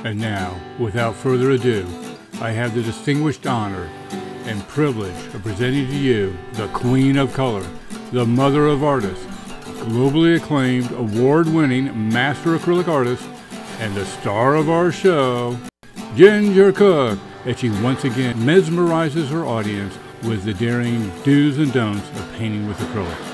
And now, without further ado, I have the distinguished honor and privilege of presenting to you the Queen of Color, the Mother of Artists, globally acclaimed, award-winning master acrylic artist, and the star of our show, Ginger Cook, as she once again mesmerizes her audience with the daring do's and don'ts of painting with acrylic.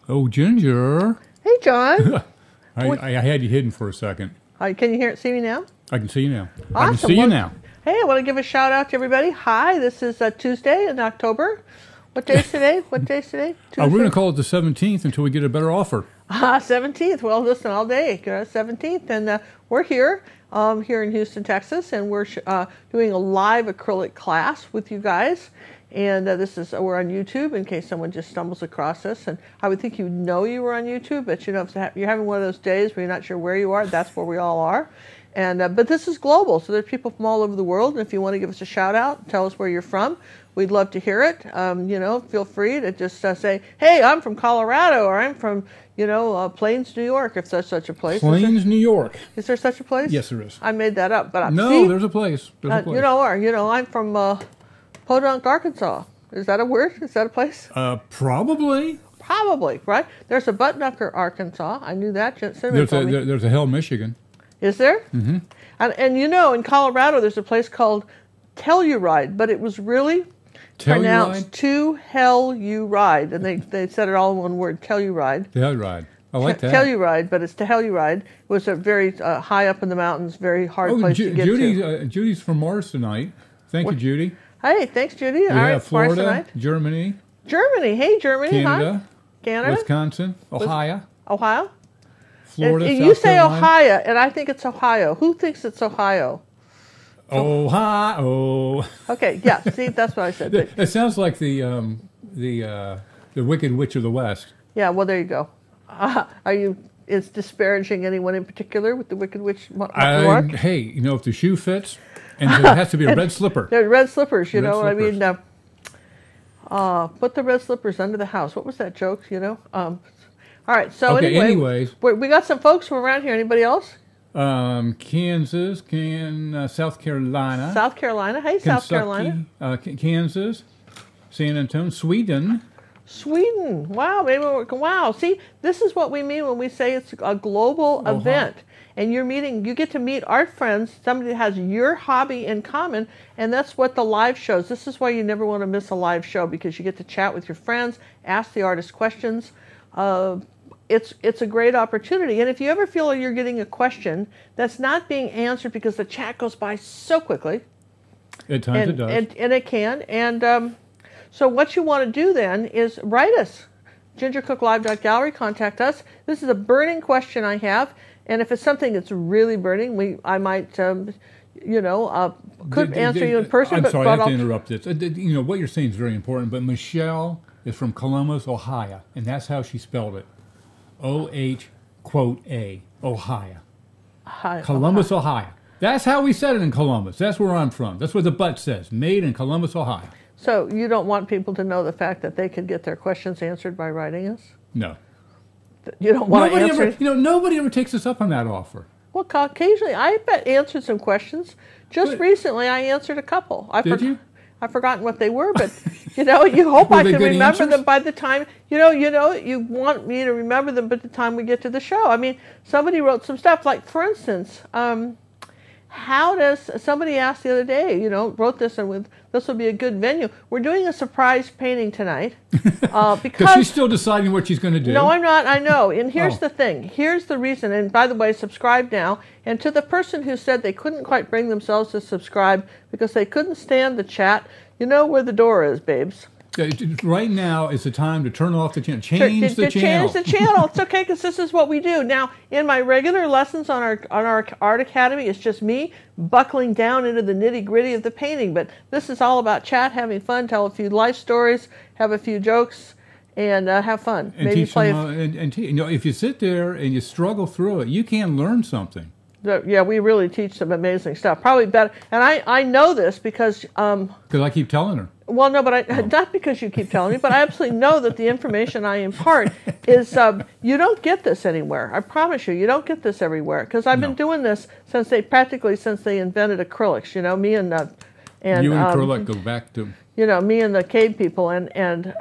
Oh, Ginger. Hey, John. I had you hidden for a second. Can you see me now? I can see you now. Awesome. I can see you now. Hey, I want to give a shout out to everybody. Hi, this is Tuesday in October. What day is today? What day is today? Tuesday? We're going to call it the 17th until we get a better offer. 17th. Well, listen, all day. 17th. And we're here in Houston, Texas, and we're doing a live acrylic class with you guys. And we're on YouTube in case someone just stumbles across us. And I would think you know you were on YouTube, but you know, if you're having one of those days where you're not sure where you are, that's where we all are. And but this is global, so there's people from all over the world. And if you want to give us a shout out, tell us where you're from. We'd love to hear it. You know, feel free to just say, "Hey, I'm from Colorado," or "I'm from Plains, New York," if there's such a place. Plains, New York. Is there such a place? Yes, there is. I made that up, but no, there's a place. There's a place. I'm from Podunk, Arkansas. Is that a word? Is that a place? Probably. Probably, right? There's a Buttonwillow, Arkansas. I knew that. There's a Hell, Michigan. Is there? Mm-hmm. And in Colorado, there's a place called Telluride, but it was really pronounced Telluride, and they said it all in one word, Telluride. Telluride. I like that. Telluride, but it's Telluride. It was a very high up in the mountains, very hard place to get to. Judy's from Mars tonight. Thank you, Judy. Hey, thanks, Judy. We have Florida, Germany. Germany. Hey, Germany. Canada. Huh? Canada. Wisconsin. Ohio. Ohio. Florida, and South you say Carolina. Ohio, and I think it's Ohio. Who thinks it's Ohio? Ohio. Okay, yeah. See, that's what I said. It sounds like the Wicked Witch of the West. Yeah. Well, there you go. Is disparaging anyone in particular with the Wicked Witch? Hey, if the shoe fits, and there has to be a red slipper. They're red slippers. You know what I mean? Put the red slippers under the house. What was that joke? All right. So anyways, we got some folks from around here. Anybody else? Kansas, South Carolina. South Carolina. Hey, Kentucky, South Carolina. Kansas, San Antonio, Sweden. Sweden. Wow. Wow. See, this is what we mean when we say it's a global event. And you get to meet art friends, somebody that has your hobby in common, and that's what the live shows. This is why you never want to miss a live show, because you get to chat with your friends, ask the artist questions. It's a great opportunity. And if you ever feel you're getting a question that's not being answered because the chat goes by so quickly. At times it does. And it can. And so what you want to do then is write us. GingerCookLive.gallery, contact us. This is a burning question I have. And if it's something that's really burning, I might, could answer you in person. I'm sorry, I have to interrupt this. What you're saying is very important, but Michelle is from Columbus, Ohio, and that's how she spelled it. O-H-A, Ohio. Columbus, Ohio. That's how we said it in Columbus. That's where I'm from. That's what the butt says, made in Columbus, Ohio. So you don't want people to know the fact that they could get their questions answered by writing us? No. You don't want to answer? Nobody ever takes us up on that offer. Well, occasionally, I answered some questions. Recently, I answered a couple. Did you? I've forgotten what they were, but you hope I can remember them by the time. You want me to remember them by the time we get to the show. I mean, somebody wrote some stuff like, for instance, how does somebody asked the other day? Wrote this, and this will be a good venue. We're doing a surprise painting tonight because she's still deciding what she's going to do. No, I'm not. I know. And here's the thing. Here's the reason. And by the way, subscribe now. And to the person who said they couldn't quite bring themselves to subscribe because they couldn't stand the chat, you know where the door is, babes. Right now is the time to turn off the channel. Change the channel. Change the channel. It's okay, because this is what we do. Now, in my regular lessons on our Art Academy, it's just me buckling down into the nitty-gritty of the painting. But this is all about chat, having fun, tell a few life stories, have a few jokes, and have fun. And maybe play. If you sit there and you struggle through it, you can learn something. Yeah, we really teach some amazing stuff. Probably better. And I know this because... Because I keep telling her. Well, no, but not because you keep telling me, but I absolutely know that the information I impart is, you don't get this anywhere. I promise you, you don't get this everywhere. Because I've been doing this since they invented acrylics. You know, me and you and acrylic go back to... You know, me and the cave people and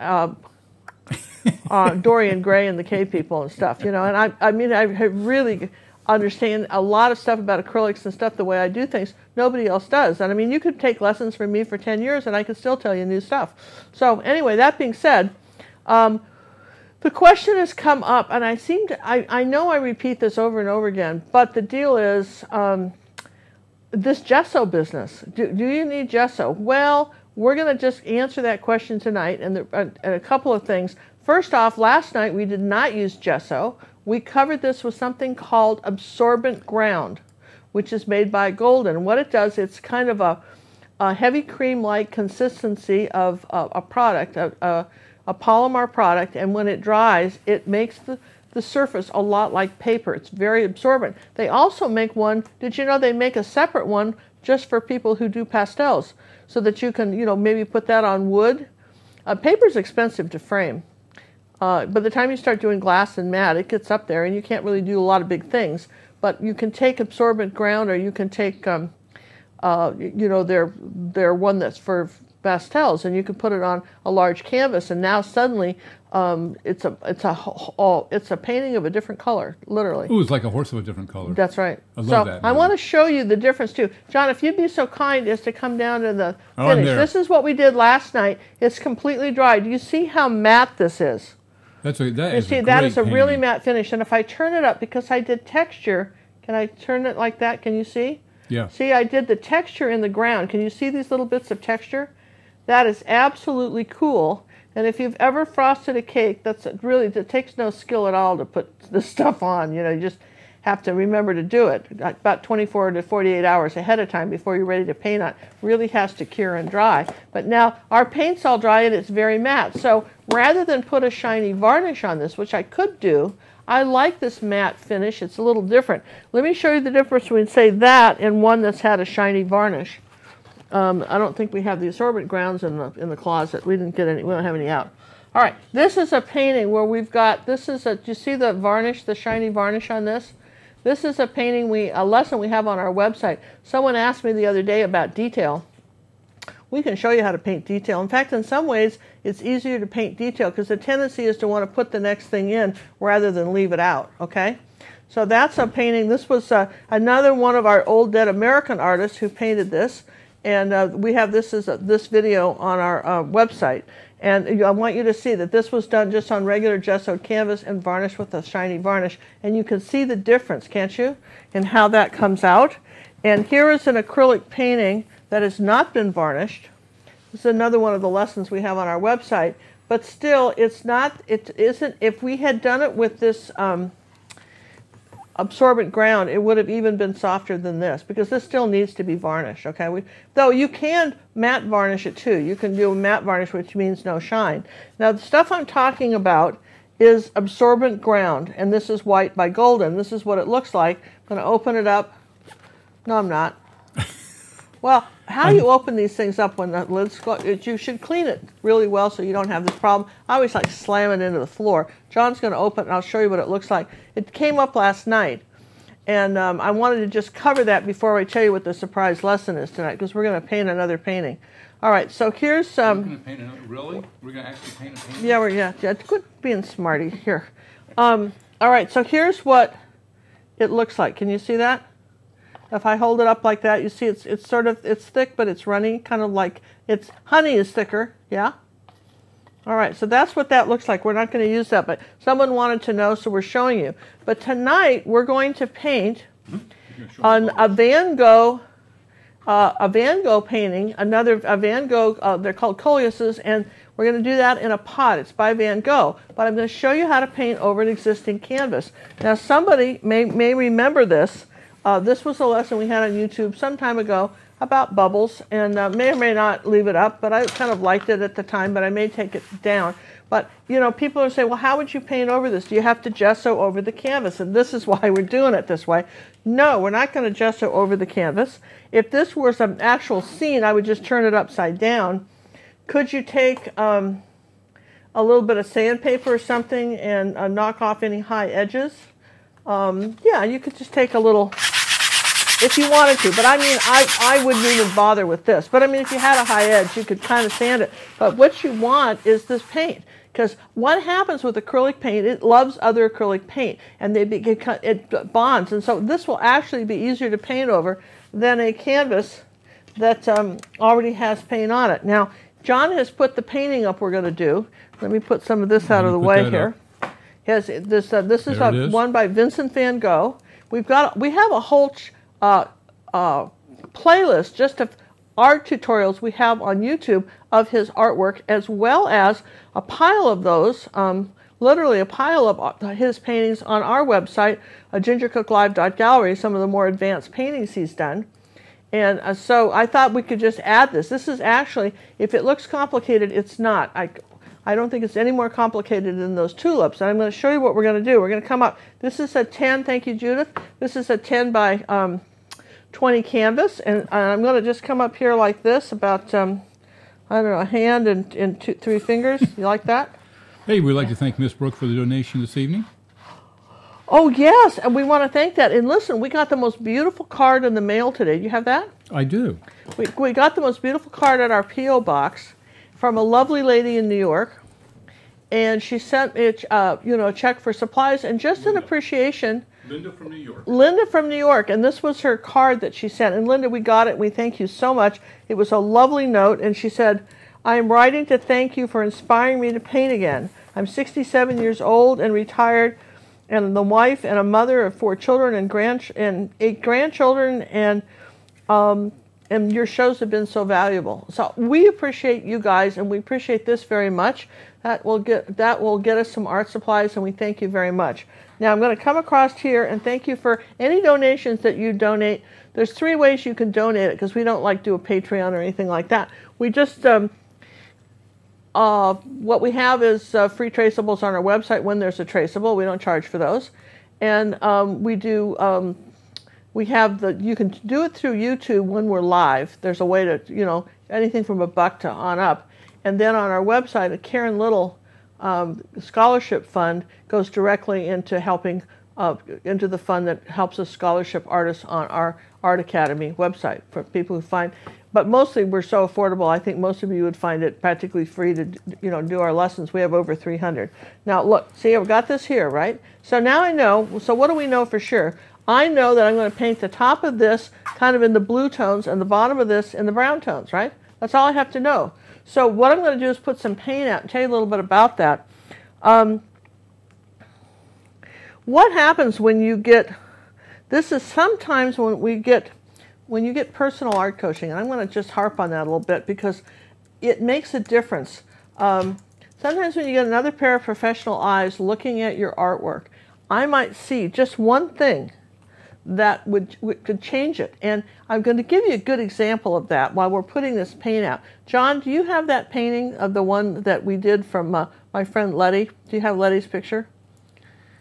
Dorian Gray and the cave people and stuff. You know, and I mean, I really understand a lot of stuff about acrylics and stuff the way I do things. Nobody else does. And I mean, you could take lessons from me for 10 years and I could still tell you new stuff. So anyway, that being said, the question has come up, and I know I repeat this over and over again, but the deal is this gesso business. Do you need gesso? Well, we're going to just answer that question tonight, and a couple of things. First off, last night we did not use gesso. We covered this with something called absorbent ground, which is made by Golden. What it does, it's kind of a heavy cream-like consistency of a product, a polymer product, and when it dries, it makes the surface a lot like paper. It's very absorbent. They also make one, did you know they make a separate one just for people who do pastels, so that you can, you know, maybe put that on wood. Paper's expensive to frame. By the time you start doing glass and matte, it gets up there, and you can't really do a lot of big things. But you can take absorbent ground, or you can take, you know, their one that's for pastels, and you can put it on a large canvas, and now suddenly it's a painting of a different color, literally. Ooh, it's like a horse of a different color. That's right. I love that. I want to show you the difference too. John, if you'd be so kind as to come down to the finish. This is what we did last night. It's completely dry. Do you see how matte this is? That is a really matte finish. And if I turn it up, because I did texture, can I turn it like that? Can you see? Yeah. See, I did the texture in the ground. Can you see these little bits of texture? That is absolutely cool. And if you've ever frosted a cake, it takes no skill at all to put this stuff on. You know, you just have to remember to do it about 24 to 48 hours ahead of time before you're ready to paint on it. Really has to cure and dry. But now our paint's all dry and it's very matte. So rather than put a shiny varnish on this, which I could do, I like this matte finish. It's a little different. Let me show you the difference between, say, that and one that's had a shiny varnish. I don't think we have the absorbent grounds in the closet. We didn't get any. We don't have any out. All right. This is a painting where we've got. Do you see the varnish, the shiny varnish on this? This is a painting a lesson we have on our website. Someone asked me the other day about detail. We can show you how to paint detail. In fact, in some ways, it's easier to paint detail because the tendency is to want to put the next thing in rather than leave it out. Okay. So that's a painting. This was another one of our old dead American artists who painted this. And we have this video on our website. And I want you to see that this was done just on regular gessoed canvas and varnished with a shiny varnish. And you can see the difference, can't you, in how that comes out. And here is an acrylic painting that has not been varnished. This is another one of the lessons we have on our website. But still, it isn't, if we had done it with this absorbent ground, it would have even been softer than this, because this still needs to be varnished. Okay, though you can matte varnish it too. You can do a matte varnish, which means no shine. Now the stuff I'm talking about is absorbent ground, and this is white by Golden. This is what it looks like. I'm going to open it up. No, I'm not. Well, how do you open these things up when the lid's closed? You should clean it really well so you don't have this problem. I always like slam it into the floor. John's going to open it and I'll show you what it looks like. It came up last night, and I wanted to just cover that before I tell you what the surprise lesson is tonight, because we're going to paint another painting. All right, so here's we're going to paint another. Really? We're going to actually paint a painting? Yeah, quit being smarty here. All right, so here's what it looks like. Can you see that? If I hold it up like that, you see it's thick, but it's runny, kind of like honey is thicker, yeah? All right, so that's what that looks like. We're not going to use that, but someone wanted to know, so we're showing you. But tonight, we're going to paint on a Van Gogh painting, a Van Gogh, they're called Coleuses, and we're going to do that in a pot. It's by Van Gogh, but I'm going to show you how to paint over an existing canvas. Now, somebody may remember this. This was a lesson we had on YouTube some time ago about bubbles, and may or may not leave it up, but I kind of liked it at the time, but I may take it down. But, you know, people are saying, well, how would you paint over this? Do you have to gesso over the canvas? And this is why we're doing it this way. No, we're not going to gesso over the canvas. If this was an actual scene, I would just turn it upside down. Could you take a little bit of sandpaper or something and knock off any high edges? Yeah, you could just take a little, if you wanted to. But I mean, I wouldn't even bother with this. But I mean, if you had a high edge, you could kind of sand it. But what you want is this paint. Because what happens with acrylic paint, it loves other acrylic paint. And it bonds. And so this will actually be easier to paint over than a canvas that already has paint on it. Now, John has put the painting up we're going to do. Let me put some of this out of the way here. Yes, this is one by Vincent Van Gogh. We have a whole playlist just of art tutorials we have on YouTube of his artwork, as well as a pile of those, literally a pile of his paintings on our website, gingercooklive.gallery, some of the more advanced paintings he's done. And so I thought we could just add this. This is actually, if it looks complicated, it's not. I don't think it's any more complicated than those tulips. And I'm going to show you what we're going to do. We're going to come up. This is a 10, thank you, Judith. This is a 10 by 20 canvas. And I'm going to just come up here like this, about, I don't know, a hand and 3 fingers. You like that? Hey, we'd like to thank Miss Brooke for the donation this evening. Oh, yes, and we want to thank that. And listen, we got the most beautiful card in the mail today. Do you have that? I do. We got the most beautiful card at our P.O. box from a lovely lady in New York. And she sent me a check for supplies and just an appreciation. Linda from New York. Linda from New York. And this was her card that she sent. And Linda, we got it. We thank you so much. It was a lovely note. And she said, I am writing to thank you for inspiring me to paint again. I'm 67 years old and retired, and the wife and a mother of 4 children and 8 grandchildren, and your shows have been so valuable. So we appreciate you guys, and we appreciate this very much. That will get us some art supplies, and we thank you very much. Now I'm going to come across here and thank you for any donations that you donate. There's 3 ways you can donate it, because we don't like do a Patreon or anything like that. We just what we have is free traceables on our website when there's a traceable. We don't charge for those. And we have you can do it through YouTube when we're live. There's a way to, anything from $1 to on up. And then on our website, a Karen Little scholarship fund goes directly into helping, into the fund that helps us scholarship artists on our Art Academy website for people who find. But mostly we're so affordable, I think most of you would find it practically free to do our lessons. We have over 300. Now look, see, I've got this here, right? So now I know, so what do we know for sure? I know that I'm going to paint the top of this kind of in the blue tones and the bottom of this in the brown tones, right? That's all I have to know. So what I'm going to do is put some paint out and tell you a little bit about that. What happens when you get, this is sometimes when you get personal art coaching, and I'm going to just harp on that a little bit because it makes a difference. Sometimes when you get another pair of professional eyes looking at your artwork, I might see just one thing that could change it. And I'm going to give you a good example of that while we're putting this paint out. John, do you have that painting of the one that we did from my friend Letty? Do you have Letty's picture?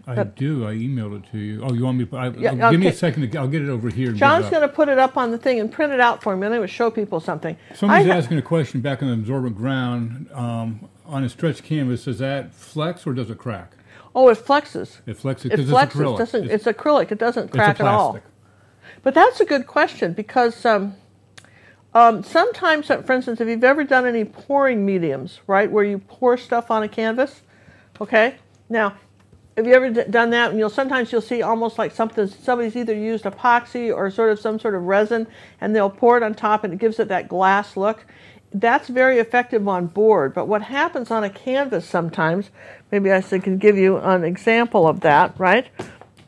I do. I emailed it to you. Oh, you want me to? Yeah, give me a second. I'll get it over here. John's going to put it up on the thing and print it out for me. And I would show people something. Somebody's asking a question back on the absorbent ground. On a stretched canvas, does that flex or does it crack? Oh, it flexes. It flexes because it's acrylic. It's acrylic. It doesn't crack at all. But that's a good question because sometimes, for instance, if you've ever done any pouring mediums, right, where you pour stuff on a canvas, okay? Now, have you ever done that? And sometimes you'll see almost like somebody's either used epoxy or some sort of resin, and they'll pour it on top, and it gives it that glass look. That's very effective on board. But what happens on a canvas sometimes, maybe I can give you an example of that, right?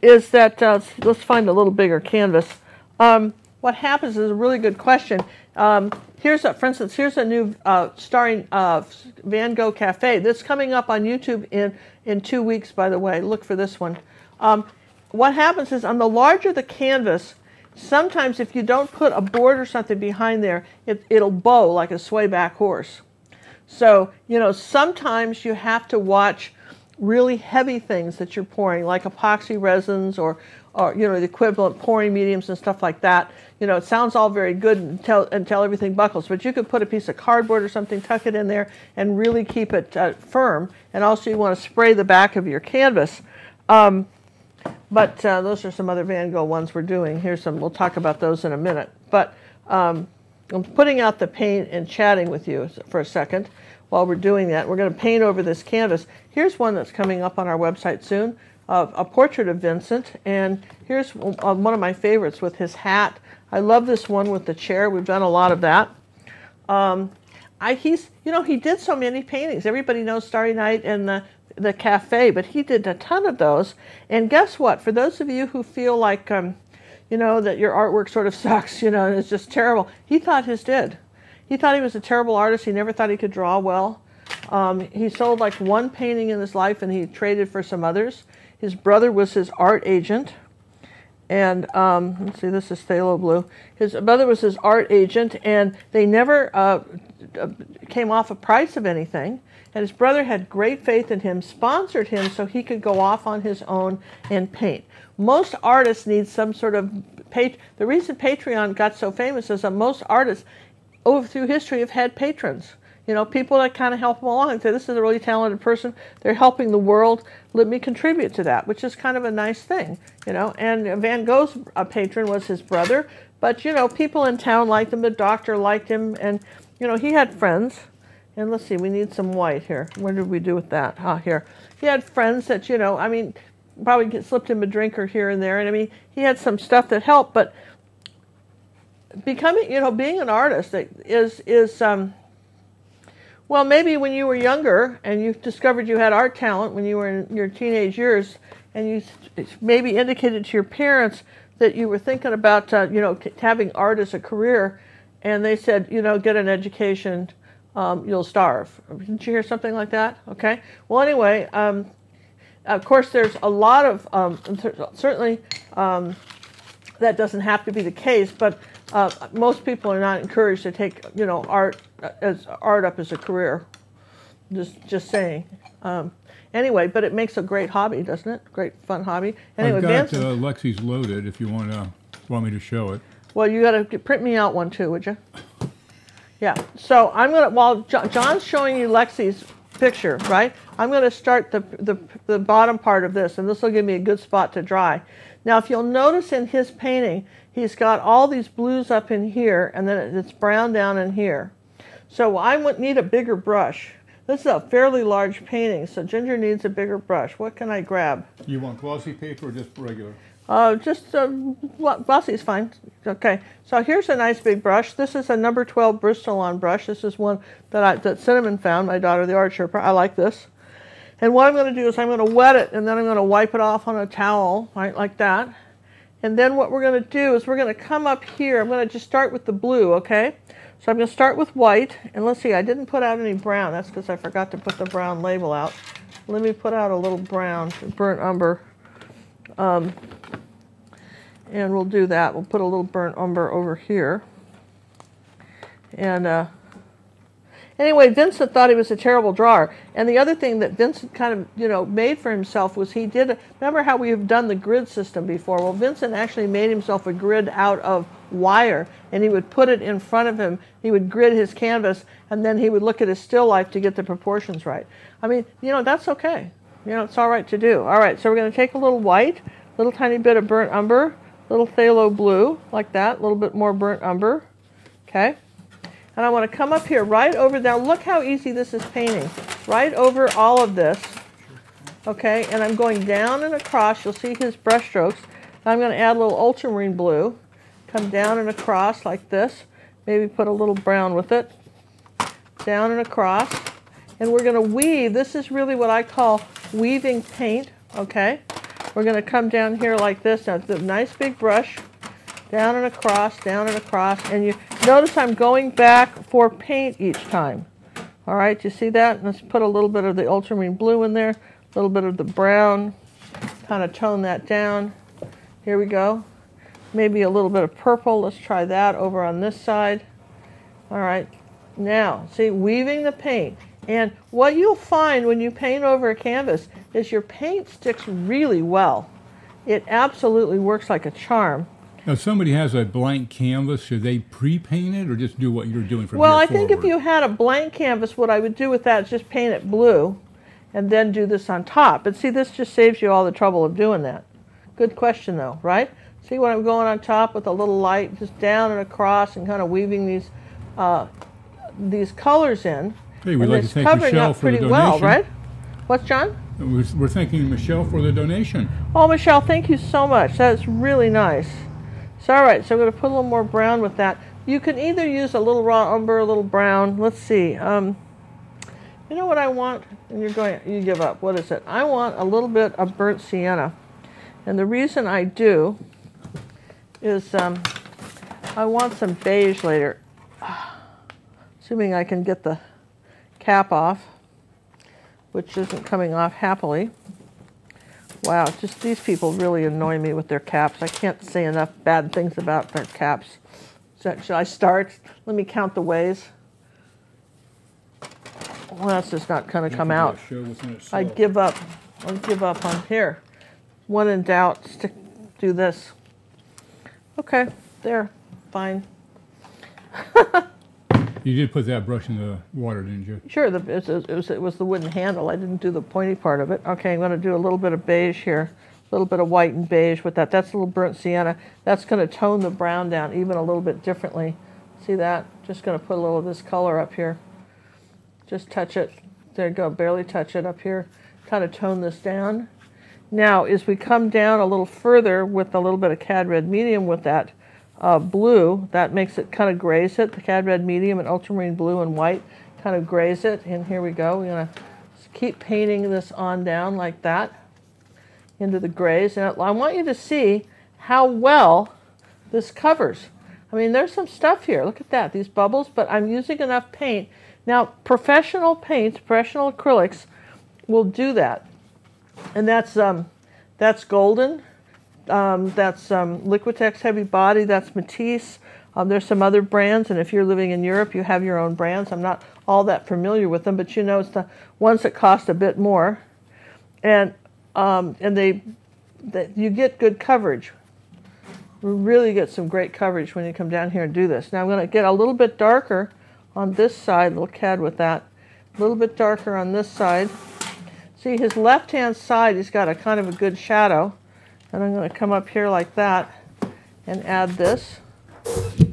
Is that let's find a little bigger canvas. What happens is a really good question. For instance, here's a new starring Van Gogh Cafe that's coming up on YouTube in 2 weeks, by the way. Look for this one. What happens is on the larger the canvas, sometimes if you don't put a board or something behind there, it'll bow like a swayback horse. So, you know, sometimes you have to watch really heavy things that you're pouring, like epoxy resins or you know, the equivalent pouring mediums and stuff like that. You know, it sounds all very good until everything buckles, but you could put a piece of cardboard or something, tuck it in there, and really keep it firm. And also you want to spray the back of your canvas. But those are some other Van Gogh ones we're doing. Here's some, we'll talk about those in a minute. But I'm putting out the paint and chatting with you for a second while we're doing that. We're going to paint over this canvas. Here's one that's coming up on our website soon, a portrait of Vincent. And here's one of my favorites with his hat. I love this one with the chair. We've done a lot of that. You know, he did so many paintings. Everybody knows Starry Night and the cafe, but he did a ton of those. And guess what? For those of you who feel like, you know, that your artwork sort of sucks, you know, and it's just terrible, he thought his did. He thought he was a terrible artist. He never thought he could draw well. He sold like one painting in his life, and he traded for some others. His brother was his art agent. And let's see, this is phthalo blue. His brother was his art agent, and they never came off a price of anything. And his brother had great faith in him, sponsored him so he could go off on his own and paint. Most artists need some sort of the reason Patreon got so famous is that most artists over through history have had patrons. You know, people that kind of help them along and say, this is a really talented person, they're helping the world, let me contribute to that, which is kind of a nice thing, you know. And Van Gogh's patron was his brother, but, you know, people in town liked him, the doctor liked him, and, you know, he had friends. And let's see, we need some white here. What did we do with that? Ah, here. He had friends that, you know, I mean, probably slipped him a drink or here and there, and I mean, he had some stuff that helped, but becoming, you know, being an artist is well, maybe when you were younger and you discovered you had art talent when you were in your teenage years, and you maybe indicated to your parents that you were thinking about, you know, having art as a career, and they said, you know, get an education, you'll starve. Didn't you hear something like that? Okay. Well, anyway, of course, there's a lot of, certainly that doesn't have to be the case, but most people are not encouraged to take, you know, art up as a career. Just saying. Anyway, but it makes a great hobby, doesn't it? Great fun hobby. Anyway, I've got Lexi's loaded. If you want me to show it. Well, you got to print me out one too, would you? Yeah. So I'm gonna, while John's showing you Lexi's picture, right? I'm gonna start the bottom part of this, and this will give me a good spot to dry. Now, if you'll notice in his painting, he's got all these blues up in here, and then it's brown down in here. So I would need a bigger brush. This is a fairly large painting, so Ginger needs a bigger brush. What can I grab? You want glossy paper or just regular? Glossy is fine. Okay, so here's a nice big brush. This is a number 12 Bristol-on brush. This is one that Cinnamon found, my daughter, the art Sherpa. I like this. And what I'm going to do is I'm going to wet it, and then I'm going to wipe it off on a towel, right, like that. And then what we're going to do is we're going to come up here. I'm going to just start with the blue, okay? So I'm going to start with white. And let's see, I didn't put out any brown. That's because I forgot to put the brown label out. Let me put out a little brown, burnt umber. And we'll do that. We'll put a little burnt umber over here. And anyway, Vincent thought he was a terrible drawer. And the other thing that Vincent kind of, you know, made for himself was he did, remember how we've done the grid system before? Well, Vincent actually made himself a grid out of wire, and he would put it in front of him. He would grid his canvas, and then he would look at his still life to get the proportions right. I mean, you know, that's okay. You know, it's all right to do. All right, so we're going to take a little white, little tiny bit of burnt umber, little phthalo blue, like that, a little bit more burnt umber, okay? And I want to come up here right over, now look how easy this is painting, right over all of this, okay? And I'm going down and across, you'll see his brush strokes. I'm going to add a little ultramarine blue, come down and across like this, maybe put a little brown with it, down and across. And we're going to weave, this is really what I call weaving paint, okay? We're going to come down here like this, now it's a nice big brush, down and across, and you notice I'm going back for paint each time. All right, you see that? Let's put a little bit of the ultramarine blue in there, a little bit of the brown, kind of tone that down. Here we go. maybe a little bit of purple. Let's try that over on this side. All right, now, see, weaving the paint. And what you'll find when you paint over a canvas is your paint sticks really well. It absolutely works like a charm. Now, if somebody has a blank canvas, should they pre-paint it or just do what you're doing from Well, here I think if you had a blank canvas, what I would do with that is just paint it blue and then do this on top. But see, this just saves you all the trouble of doing that. Good question, though, right? See what I'm going on top with a little light, just down and across and kind of weaving these colors in. Hey, we'd like to thank covering Michelle up for the pretty donation. well, right? What's John? We're thanking Michelle for the donation. Oh, Michelle, thank you so much. That's really nice. So, all right, so I'm going to put a little more brown with that. You can either use a little raw umber, a little brown. Let's see. You know what I want? And you give up. What is it? I want a little bit of burnt sienna. And the reason I do is I want some beige later. Assuming I can get the cap off, which isn't coming off happily. Wow, just these people really annoy me with their caps. I can't say enough bad things about their caps. So, should I start? Let me count the ways. Well, that's just not going to come out. I give up. I'll give up on here. When in doubt, do this. Okay, there, fine. You did put that brush in the water, didn't you? Sure, it was the wooden handle. I didn't do the pointy part of it. Okay, I'm going to do a little bit of beige here. A little bit of white and beige with that. That's a little burnt sienna. That's going to tone the brown down even a little bit differently. See that? Just going to put a little of this color up here. Just touch it. There you go. Barely touch it up here. Kind of tone this down. Now, as we come down a little further with a little bit of cad red medium with that blue, that makes it kind of graze it. The cad red medium and ultramarine blue and white kind of graze it. And here we go. We're going to keep painting this on down like that into the grays. And I want you to see how well this covers. I mean, there's some stuff here. Look at that, these bubbles, but I'm using enough paint. Now, professional paints, professional acrylics will do that. And that's Golden. That's Liquitex Heavy Body. That's Matisse. There's some other brands, and if you're living in Europe, you have your own brands. I'm not all that familiar with them, but you know it's the ones that cost a bit more. And you get good coverage. You really get some great coverage when you come down here and do this. Now I'm going to get a little bit darker on this side. A little cad with that. A little bit darker on this side. See, his left-hand side, he's got a kind of a good shadow. And I'm going to come up here like that and add this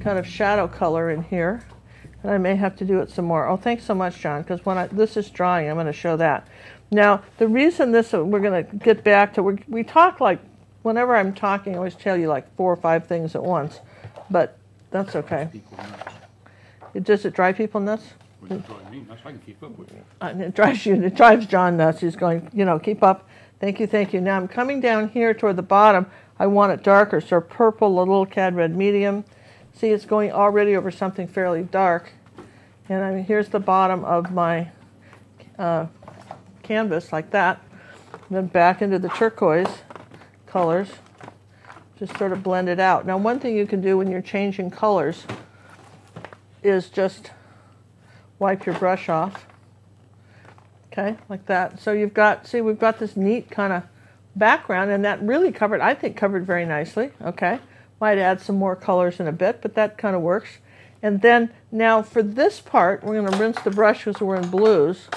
kind of shadow color in here. And I may have to do it some more. Oh, thanks so much, John, because when this is drying, I'm going to show that. Now, the reason we're going to get back to, we talk like, whenever I'm talking, I always tell you like 4 or 5 things at once. But that's okay. Does it drive people nuts? It doesn't drive me nuts. I can keep up with it. It drives John nuts. He's going, keep up. Thank you, thank you. Now I'm coming down here toward the bottom. I want it darker, so purple, a little cad red medium. See, it's going already over something fairly dark. And here's the bottom of my canvas, like that. And then back into the turquoise colors. Just sort of blend it out. Now, one thing you can do when you're changing colors is just wipe your brush off. Okay, like that. So you've got, see, we've got this neat kind of background, and that really covered, I think, covered very nicely. Okay, might add some more colors in a bit, but that kind of works. And then now for this part, we're going to rinse the brush because we're in blues.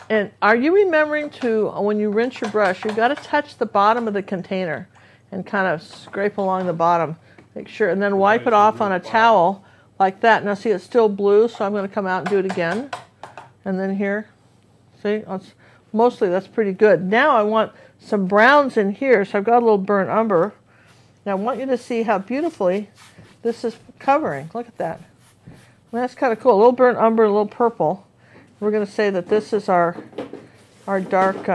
And are you remembering to, when you rinse your brush, you've got to touch the bottom of the container and kind of scrape along the bottom. Make sure, and then wipe it off on a towel like that. Now see, it's still blue, so I'm going to come out and do it again. And then here. See, mostly that's pretty good. Now I want some browns in here, so I've got a little burnt umber. Now I want you to see how beautifully this is covering. Look at that. Well, that's kind of cool. A little burnt umber, a little purple. We're going to say that this is our dark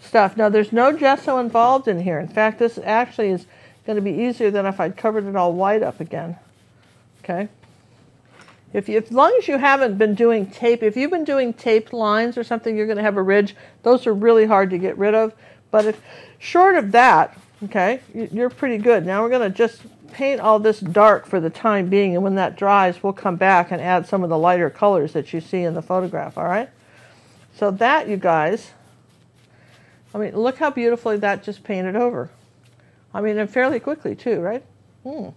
stuff. Now there's no gesso involved in here. In fact, this actually is going to be easier than if I'd covered it all white up again. Okay. As long as you haven't been doing tape, if you've been doing taped lines or something, you're going to have a ridge. Those are really hard to get rid of. But short of that, Okay, you're pretty good. Now we're going to just paint all this dark for the time being, and when that dries, we'll come back and add some of the lighter colors that you see in the photograph, all right? So that, you guys, I mean, look how beautifully that just painted over. I mean, and fairly quickly too, right? All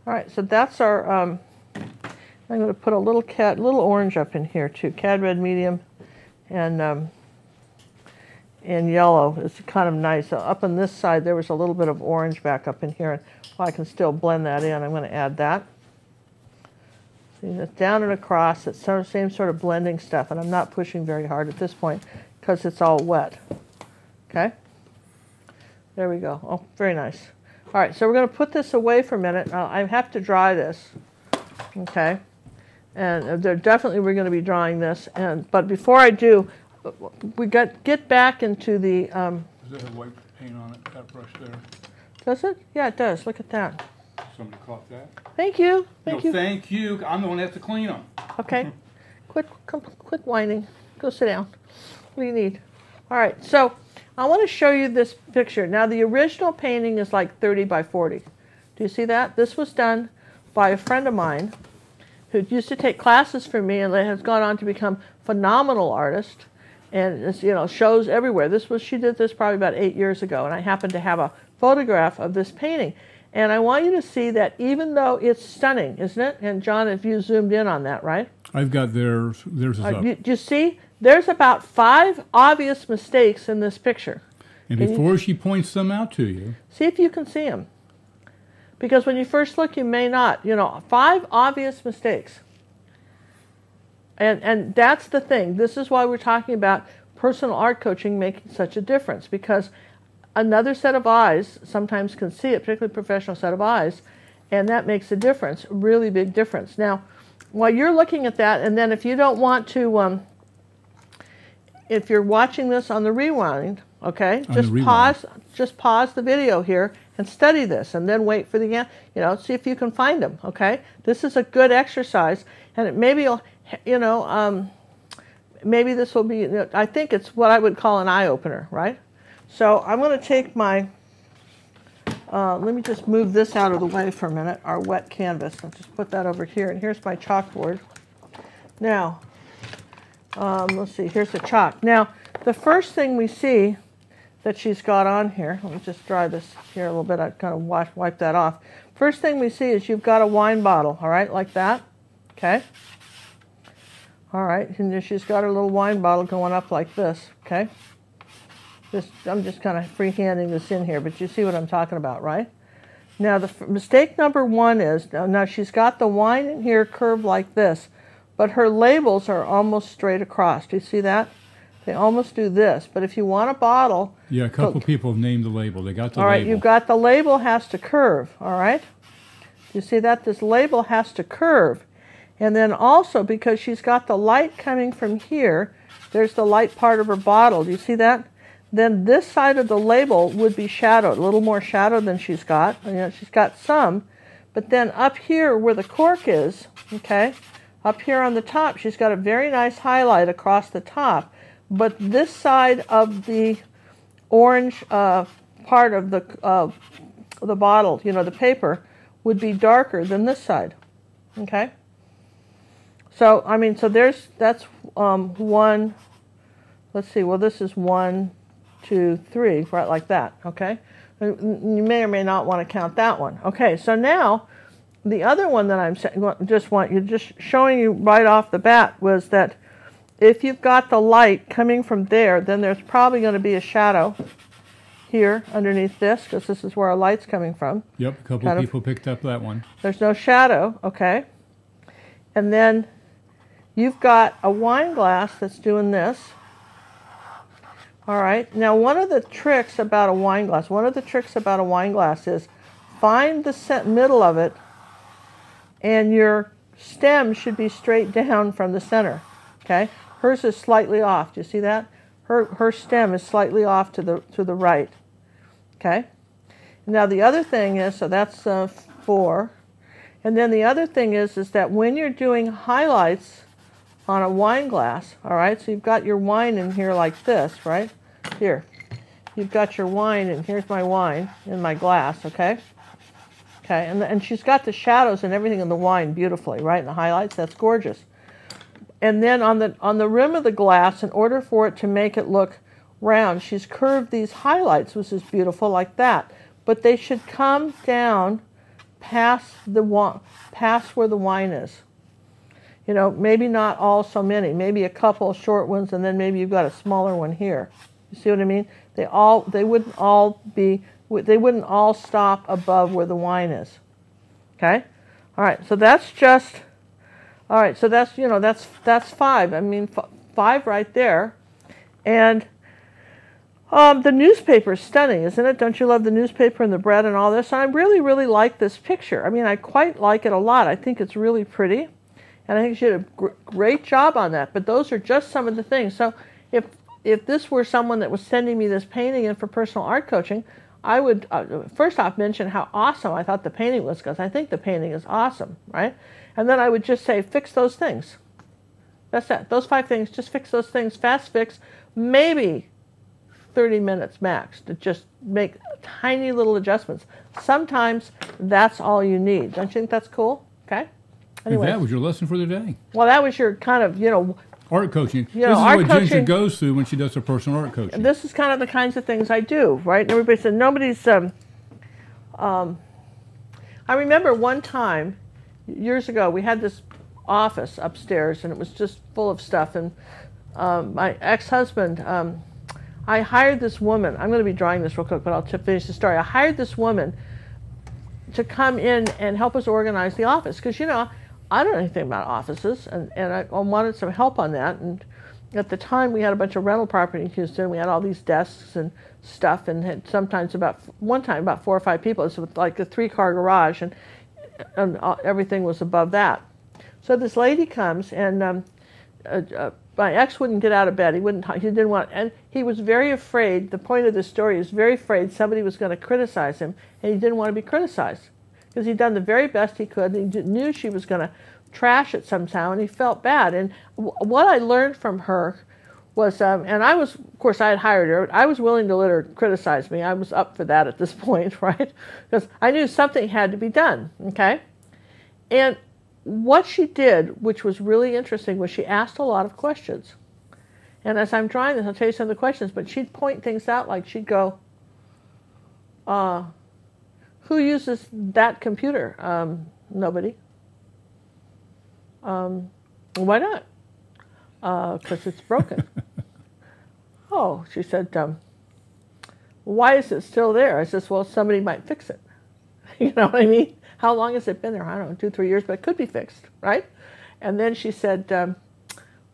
right, so that's our, I'm going to put a little orange up in here too, cad red medium, and yellow is kind of nice. So up on this side, there was a little bit of orange back up in here, and I can still blend that in. I'm going to add that. See, that's down and across. It's the same sort of blending stuff, and I'm not pushing very hard at this point because it's all wet. Okay? There we go. Oh, very nice. All right, so we're going to put this away for a minute. I have to dry this. Okay? And definitely we're going to be drying this. But before I do, we get back into the... Does it have white paint on it, that brush there? Does it? Yeah, it does. Look at that. Somebody caught that? Thank you. Thank you. Thank you. I'm the one that has to clean them. Okay. Quit whining. Go sit down. What do you need? All right. So I want to show you this picture. Now, the original painting is like 30 by 40. Do you see that? This was done by a friend of mine who used to take classes from me and has gone on to become a phenomenal artist. And it's, you know, shows everywhere. She did this probably about 8 years ago, and I happen to have a photograph of this painting. And I want you to see that even though it's stunning, isn't it? And John, if you zoomed in on that, right? I've got theirs up. Do you see? There's about 5 obvious mistakes in this picture. And before she points them out to you, see if you can see them. Because when you first look, you may not. You know, 5 obvious mistakes. And that's the thing. This is why we're talking about personal art coaching making such a difference, because another set of eyes sometimes can see it, particularly a professional set of eyes, and that makes a difference, a really big difference. Now, while you're looking at that, and then if you don't want to, if you're watching this on the rewind, okay, just pause the video here and study this, and then wait for the, you know, see if you can find them, okay? This is a good exercise, and maybe you'll, you know, maybe this will be, I think it's what I would call an eye-opener, right? So I'm going to take my, let me just move this out of the way for a minute, our wet canvas. I'll just put that over here, and here's my chalkboard. Now, let's see, here's the chalk. Now, the first thing we see that she's got on here, let me just dry this here a little bit, I kind of wipe that off. First thing we see is you've got a wine bottle, all right, like that, okay? All right, and then she's got her little wine bottle going up like this, okay? I'm just kind of freehanding this in here, but you see what I'm talking about, right? Now, the mistake number 1 is, now she's got the wine in here curved like this, but her labels are almost straight across. Do you see that? They almost do this, but if you want a bottle... Yeah, a couple people have named the label. They got the label. All right, you've got the label has to curve, all right? You see that? This label has to curve. And then also, because she's got the light coming from here, there's the light part of her bottle. Do you see that? Then this side of the label would be shadowed, a little more shadow than she's got. You know, she's got some, but then up here where the cork is, okay, up here on the top, she's got a very nice highlight across the top. But this side of the orange part of the bottle, you know, the paper, would be darker than this side, okay? So, I mean, so that's 1, let's see, well, this is 1, 2, 3, right, like that, okay? You may or may not want to count that one. Okay, so now, the other one that I'm just showing you right off the bat was that if you've got the light coming from there, then there's probably going to be a shadow here underneath this, because this is where our light's coming from. Yep, a couple of people picked up that one. There's no shadow, okay? And then you've got a wine glass that's doing this. All right, now one of the tricks about a wine glass, is find the middle of it, and your stem should be straight down from the center, okay? Hers is slightly off, do you see that? Her stem is slightly off to the right, okay? Now the other thing is, so that's 4, and then the other thing is that when you're doing highlights on a wine glass, all right, so you've got your wine in here like this, right, here, you've got your wine, and here's my wine in my glass, okay? Okay, and she's got the shadows and everything in the wine beautifully, right? And the highlights, that's gorgeous. And then on the rim of the glass, in order for it to make it look round, she's curved these highlights, which is beautiful, like that. But they should come down past where the wine is. You know, maybe not all so many, maybe a couple of short ones, and then maybe you've got a smaller one here. You see what I mean? They wouldn't all stop above where the wine is. Okay? All right, so that's just, all right, so that's, you know, that's 5. I mean, 5 right there. And the newspaper is stunning, isn't it? Don't you love the newspaper and the bread and all this? I really, really like this picture. I mean, I quite like it a lot. I think it's really pretty. And I think she did a great job on that. But those are just some of the things. So if this were someone that was sending me this painting in for personal art coaching, I would first off mention how awesome I thought the painting was, because I think the painting is awesome, right? And then I would just say, fix those things. That's it. Those 5 things, just fix those things. Fast fix, maybe 30 minutes max to just make tiny little adjustments. Sometimes that's all you need. Don't you think that's cool? Okay? Anyway, that was your lesson for the day. Well, that was your kind of, you know, art coaching. You know, this is art what coaching, Ginger goes through when she does her personal art coaching. This is kind of the kinds of things I do, right? And everybody said, nobody's, I remember one time, years ago, we had this office upstairs, and it was just full of stuff. And my ex-husband, I hired this woman. I'm going to be drawing this real quick, but I'll finish the story. I hired this woman to come in and help us organize the office, because, you know, I don't know anything about offices, and I wanted some help on that. And at the time, we had a bunch of rental property in Houston. We had all these desks and stuff, and had sometimes one time about 4 or 5 people. It was like a 3-car garage, and everything was above that. So this lady comes, and my ex wouldn't get out of bed. He didn't want, and he was very afraid. The point of the story is very afraid somebody was going to criticize him, and he didn't want to be criticized, because he'd done the very best he could, and he knew she was going to trash it somehow, and he felt bad. And what I learned from her was, and I was, of course, I had hired her. I was willing to let her criticize me. I was up for that at this point, right? Because I knew something had to be done, okay? And what she did, which was really interesting, was she asked a lot of questions. And as I'm drawing this, I'll tell you some of the questions, but she'd point things out, like she'd go, who uses that computer? Nobody. Why not? Because it's broken. Oh, she said, why is it still there? I says, well, somebody might fix it. You know what I mean? How long has it been there? I don't know, 2, 3 years, but it could be fixed, right? And then she said,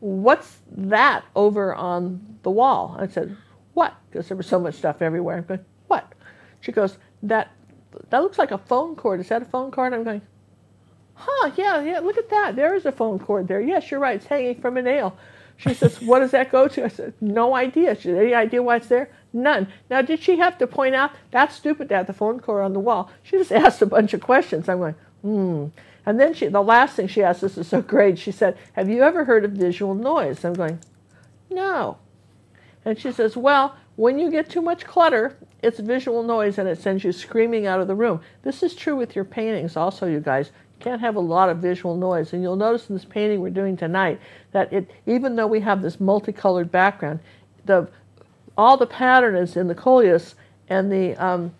what's that over on the wall? I said, what? Because there was so much stuff everywhere. I'm going, what? She goes, that looks like a phone cord. Is that a phone cord? I'm going, huh, yeah, look at that. There is a phone cord there. Yes, you're right. It's hanging from a nail. She says, what does that go to? I said, no idea. She said, any idea why it's there? None. Now, did she have to point out, that's stupid to have the phone cord on the wall? She just asked a bunch of questions. I'm going, And then the last thing she asked, this is so great, she said, have you ever heard of visual noise? I'm going, no. And she says, well, when you get too much clutter, it's visual noise, and it sends you screaming out of the room. This is true with your paintings also, you guys. You can't have a lot of visual noise. And you'll notice in this painting we're doing tonight that even though we have this multicolored background, all the pattern is in the Coleus, and the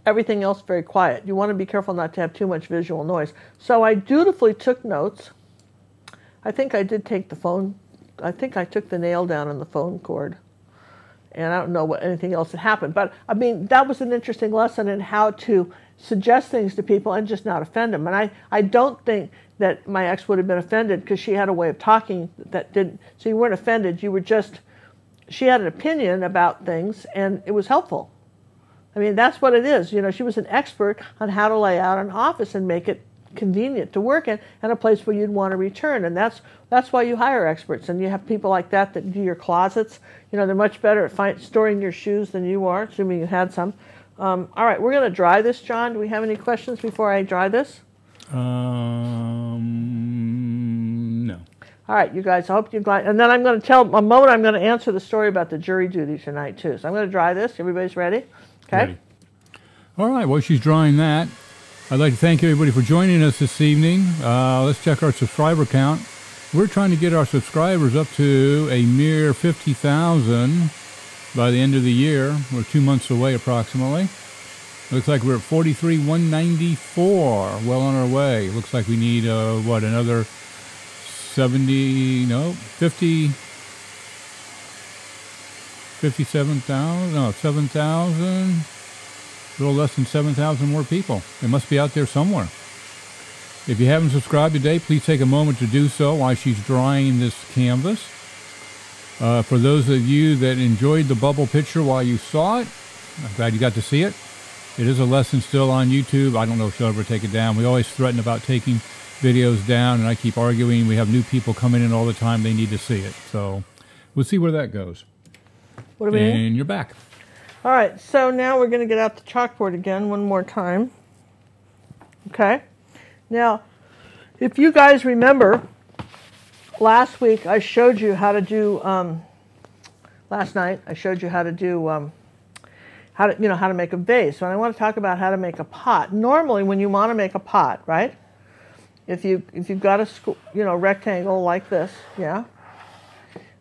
everything else very quiet. You want to be careful not to have too much visual noise. So I dutifully took notes. I think I did take I think I took the nail down on the phone cord. And I don't know what anything else had happened. But, I mean, that was an interesting lesson in how to suggest things to people and just not offend them. And I don't think that my ex would have been offended, because she had a way of talking that didn't. So you weren't offended. You were just, she had an opinion about things, and it was helpful. I mean, that's what it is. You know, she was an expert on how to lay out an office and make it convenient to work in, and a place where you'd want to return. And that's why you hire experts, and you have people like that do your closets. You know, they're much better at storing your shoes than you are, assuming you had some. All right, we're going to dry this, John. Do we have any questions before I dry this? No. All right, you guys, I hope you like, and then I'm going to tell, a moment I'm going to answer the story about the jury duty tonight too. So I'm going to dry this. Everybody's ready? Okay. Ready. All right, while she's drying that, I'd like to thank everybody for joining us this evening. Let's check our subscriber count. We're trying to get our subscribers up to a mere 50,000 by the end of the year. We're 2 months away approximately. Looks like we're at 43,194, well on our way. Looks like we need, what, another 57,000, no, 7,000, a little less than 7,000 more people. They must be out there somewhere. If you haven't subscribed today, please take a moment to do so while she's drying this canvas. For those of you that enjoyed the bubble picture while you saw it, I'm glad you got to see it. It is a lesson still on YouTube. I don't know if she'll ever take it down. We always threaten about taking videos down, and I keep arguing. We have new people coming in all the time. They need to see it. So we'll see where that goes. What do we need? And you're back. All right, so now we're going to get out the chalkboard again one more time. Okay. Now, if you guys remember, last week I showed you how to do, last night I showed you how to do, how to make a vase. And I want to talk about how to make a pot. Normally, when you want to make a pot, right? If you've got a rectangle like this, yeah,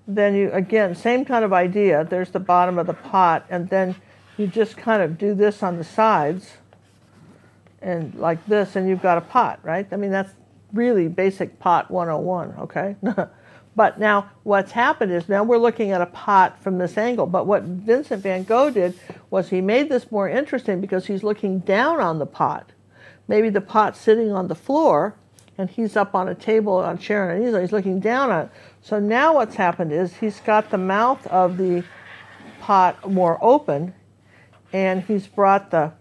then you, again, same kind of idea. There's the bottom of the pot, and then you just kind of do this on the sides, and like this, and you've got a pot, right? I mean, that's really basic pot 101, okay? But now what's happened is now we're looking at a pot from this angle. But what Vincent Van Gogh did was he made this more interesting because he's looking down on the pot. Maybe the pot's sitting on the floor, and he's up on a table, on a chair, and he's looking down on it. So now what's happened is he's got the mouth of the pot more open, and he's brought the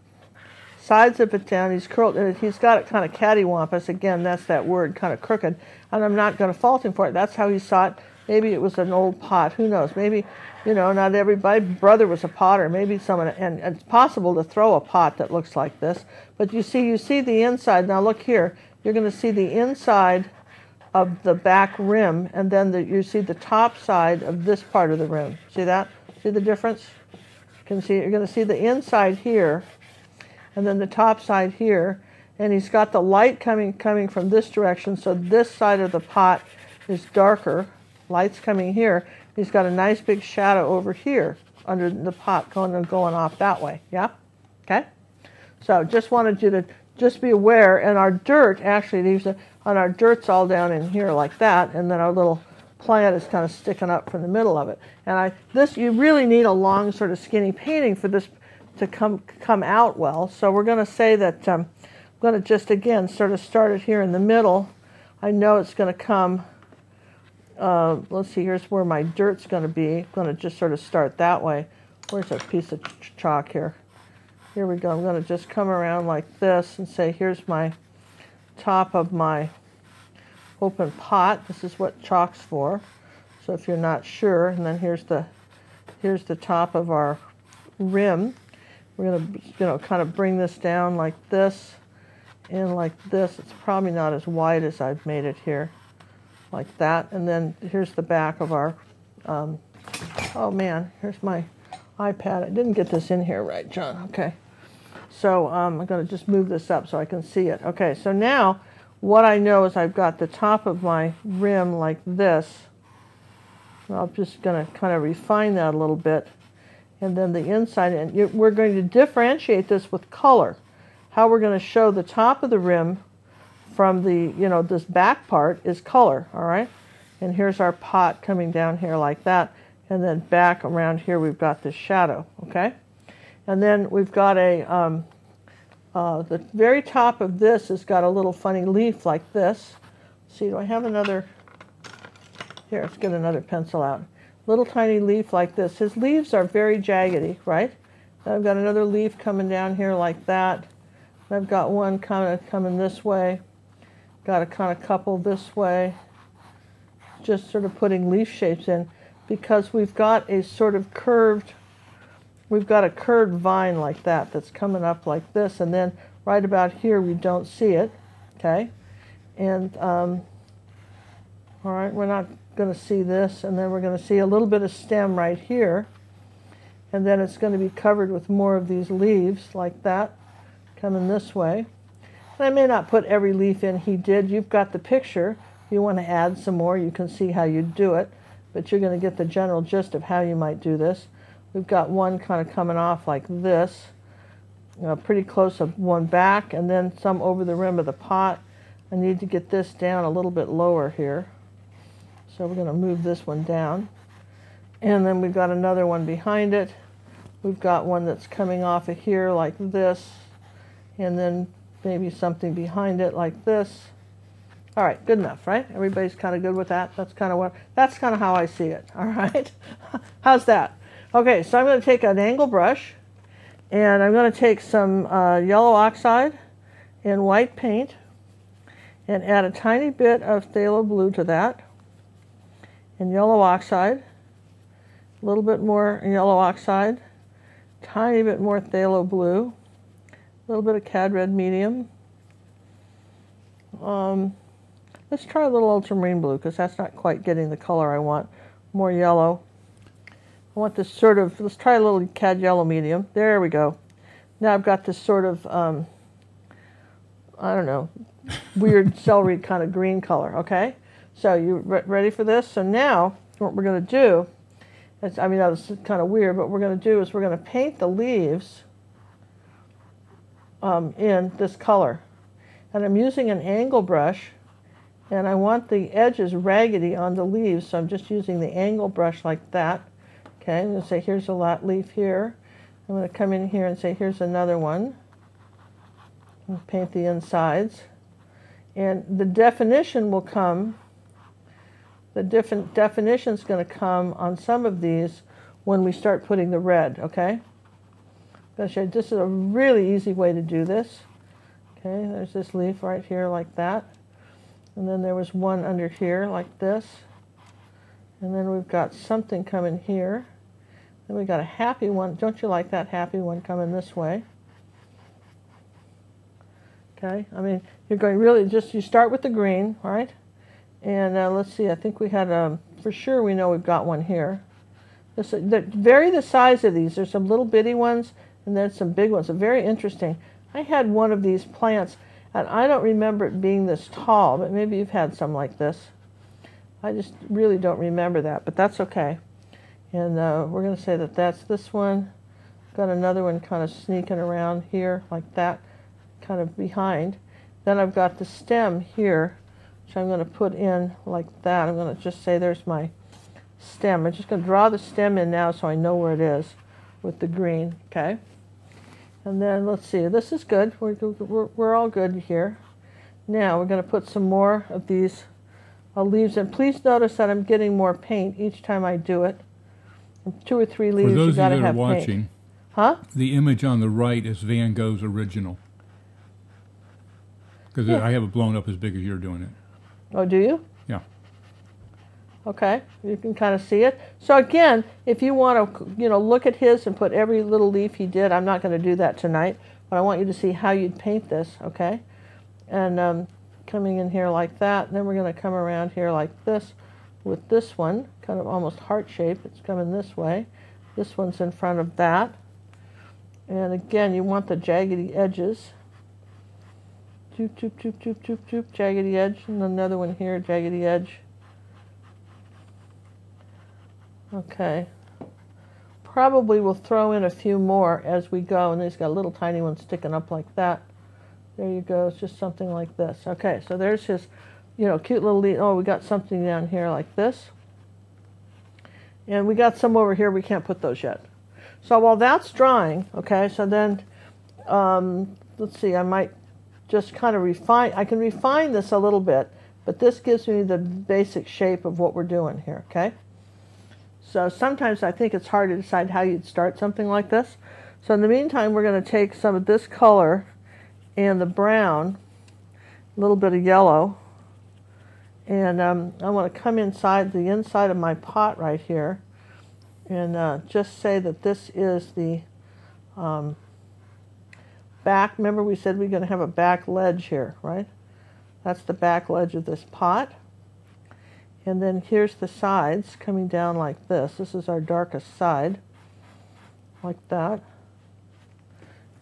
sides of it down. He's curled it. He's got it kind of cattywampus. Again, that's that word, kind of crooked. And I'm not going to fault him for it. That's how he saw it. Maybe it was an old pot. Who knows? Maybe, not everybody. Brother was a potter. Maybe someone, and it's possible to throw a pot that looks like this. But you see the inside. Now look here. You're going to see the inside of the back rim, and then you see the top side of this part of the rim. See that? See the difference? You can see. You're going to see the inside here, and then the top side here. And he's got the light coming from this direction, so this side of the pot is darker. Light's coming here. He's got a nice big shadow over here under the pot going off that way. Yeah? Okay? So just wanted you to just be aware. And our dirt, actually, our dirt's all down in here like that, and then our little plant is kind of sticking up from the middle of it. And you really need a long sort of skinny painting for this to come out well. So we're going to say that I'm going to just, again, sort of start it here in the middle. I know it's going to come, let's see, here's where my dirt's going to be. I'm going to just sort of start that way. Where's a piece of chalk here? Here we go. I'm going to just come around like this and say, here's my top of my open pot. This is what chalk's for. So if you're not sure, and then here's the top of our rim. We're going to, kind of bring this down like this and like this. It's probably not as wide as I've made it here, like that. And then here's the back of our, oh man, here's my iPad. I didn't get this in here right, John. Okay. So I'm going to just move this up so I can see it. Okay, so now what I know is I've got the top of my rim like this. I'm just going to kind of refine that a little bit. And then the inside, and we're going to differentiate this with color. How we're going to show the top of the rim from the, this back part is color, all right? And here's our pot coming down here like that. And then back around here, we've got this shadow, okay? And then we've got the very top of this has got a little funny leaf like this. Let's see, do I have another? Here, let's get another pencil out. Little tiny leaf like this. His leaves are very jaggedy, right? And I've got another leaf coming down here like that. And I've got one kind of coming this way. Got a kind of couple this way. Just sort of putting leaf shapes in because we've got a sort of curved, we've got a curved vine like that that's coming up like this. And then right about here we don't see it, okay? And All right, we're not going to see this, and then we're going to see a little bit of stem right here, and then it's going to be covered with more of these leaves like that, coming this way. And I may not put every leaf in he did. You've got the picture. If you want to add some more, you can see how you do it, but you're going to get the general gist of how you might do this. We've got one kind of coming off like this, pretty close of one back, and then some over the rim of the pot. I need to get this down a little bit lower here. So we're going to move this one down. And then we've got another one behind it. We've got one that's coming off of here like this, and then maybe something behind it like this. All right, good enough, right? Everybody's kind of good with that? That's kind of how I see it, all right? How's that? Okay, so I'm going to take an angle brush, and I'm going to take some yellow oxide and white paint and add a tiny bit of phthalo blue to that, and yellow oxide, a little bit more yellow oxide, tiny bit more phthalo blue, a little bit of cad red medium. Let's try a little ultramarine blue because that's not quite getting the color I want. More yellow. I want this sort of, let's try a little cad yellow medium. There we go. Now I've got this sort of, I don't know, weird celery kind of green color, okay? So you ready for this? So now what we're going to do, is, I mean, this is kind of weird, but what we're going to do is we're going to paint the leaves in this color. And I'm using an angle brush, and I want the edges raggedy on the leaves, so I'm just using the angle brush like that. Okay, I'm going to say here's a lot leaf here. I'm going to come in here and say here's another one. And paint the insides. And the definition will come, the different definition's going to come on some of these when we start putting the red, okay? This is a really easy way to do this. Okay, there's this leaf right here like that. And then there was one under here like this. And then we've got something coming here. Then we got a happy one. Don't you like that happy one coming this way? Okay, I mean, you're going really just, you start with the green, all right? And let's see, I think we had, for sure we know we've got one here. Vary the size of these. There's some little bitty ones, and then some big ones. They're very interesting. I had one of these plants, and I don't remember it being this tall, but maybe you've had some like this. I just really don't remember that, but that's okay. And we're going to say that that's this one. Got another one kind of sneaking around here like that, kind of behind. Then I've got the stem here, which I'm going to put in like that. I'm going to just say there's my stem. I'm just going to draw the stem in now so I know where it is with the green, okay? And then let's see, this is good. We're all good here. Now we're going to put some more of these leaves in. Please notice that I'm getting more paint each time I do it. 2 or 3 leaves, you got to have paint. For those of you that are watching, huh? The image on the right is Van Gogh's original. Because I have it blown up as big as you're doing it. Oh, do you? Yeah. Okay, you can kind of see it. So again, if you want to, look at his and put every little leaf he did, I'm not going to do that tonight, but I want you to see how you'd paint this, okay? And coming in here like that, and then we're going to come around here like this with this one, kind of almost heart shape. It's coming this way. This one's in front of that. And again, you want the jaggedy edges. Choop, choop, choop, choop, choop, choop, jaggedy edge, and another one here, jaggedy edge. Okay. Probably we'll throw in a few more as we go, and these got a little tiny one sticking up like that. There you go, it's just something like this. Okay, so there's his, cute little leaf. Oh, we got something down here like this. And we got some over here, we can't put those yet. So while that's drying, okay, so then, let's see, I might just kind of refine, I can refine this a little bit, but this gives me the basic shape of what we're doing here, okay? So sometimes I think it's hard to decide how you'd start something like this. So in the meantime, we're going to take some of this color and the brown, a little bit of yellow, and I want to come inside the inside of my pot right here and just say that this is the back. Remember we said we're going to have a back ledge here, right? That's the back ledge of this pot. And then here's the sides coming down like this. This is our darkest side, like that.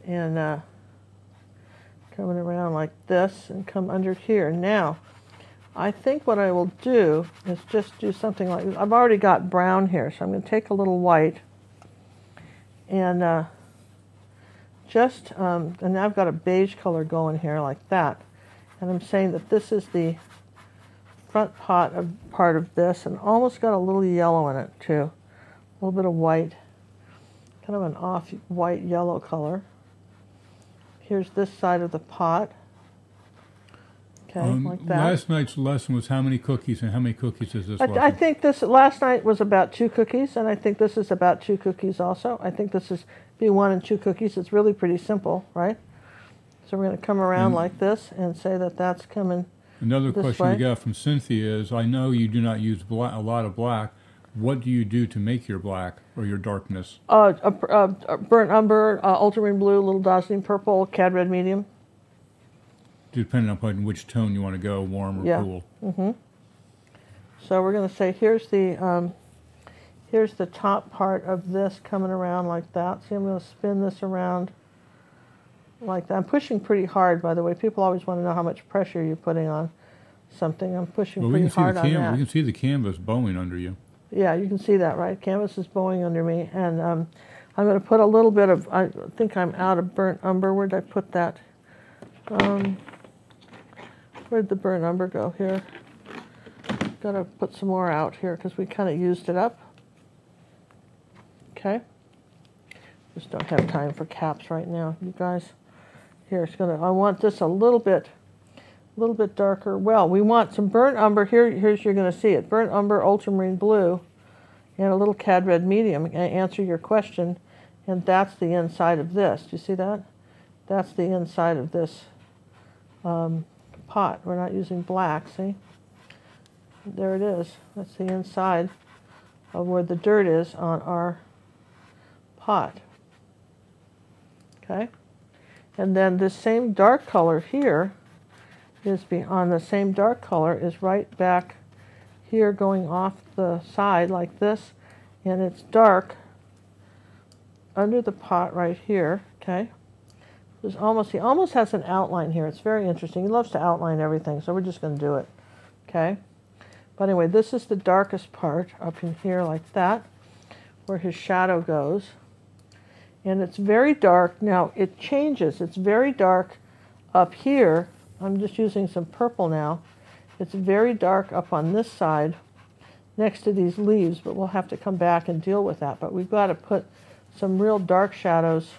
And coming around like this and come under here. Now, I think what I will do is just do something like this. I've already got brown here, so I'm going to take a little white and and now I've got a beige color going here like that. And I'm saying that this is the front part of this, and almost got a little yellow in it too. A little bit of white, kind of an off-white yellow color. Here's this side of the pot. Okay, like that. Last night's lesson was how many cookies, and how many cookies is this lesson? I think this last night was about 2 cookies, and I think this is about 2 cookies also. I think this is be 1 and 2 cookies. It's really pretty simple, right? So we're going to come around like this and say that that's coming. Another question we got from Cynthia is, I know you do not use a lot of black. What do you do to make your black or your darkness? Burnt umber, ultramarine blue, little dazzling purple, cad red medium. Depending upon which tone you want to go, warm or cool. Mm-hmm. So we're going to say here's the top part of this coming around like that. See, I'm going to spin this around like that. I'm pushing pretty hard, by the way. People always want to know how much pressure you're putting on something. I'm pushing pretty hard on that. We can see the canvas bowing under you. Yeah, you can see that, right? Canvas is bowing under me, and I'm going to put a little bit of. I think I'm out of burnt umber. Where did I put that? Where did the burnt umber go? Here. Got to put some more out here because we kind of used it up. Okay. Just don't have time for caps right now, you guys. Here, it's gonna. I want this a little bit darker. Well, we want some burnt umber. Here's you're gonna see it. Burnt umber, ultramarine blue, and a little cad red medium. Answer your question, and that's the inside of this. Do you see that? That's the inside of this pot. We're not using black. See? There it is. That's the inside of where the dirt is on our pot. Okay, and then this same dark color here is on the same dark color is right back here going off the side like this, and it's dark under the pot right here. Okay, he almost has an outline here. It's very interesting. He loves to outline everything, so we're just going to do it. Okay, but anyway, this is the darkest part up in here like that, where his shadow goes. And it's very dark. Now, it changes. It's very dark up here. I'm just using some purple now. It's very dark up on this side next to these leaves, but we'll have to come back and deal with that. But we've got to put some real dark shadows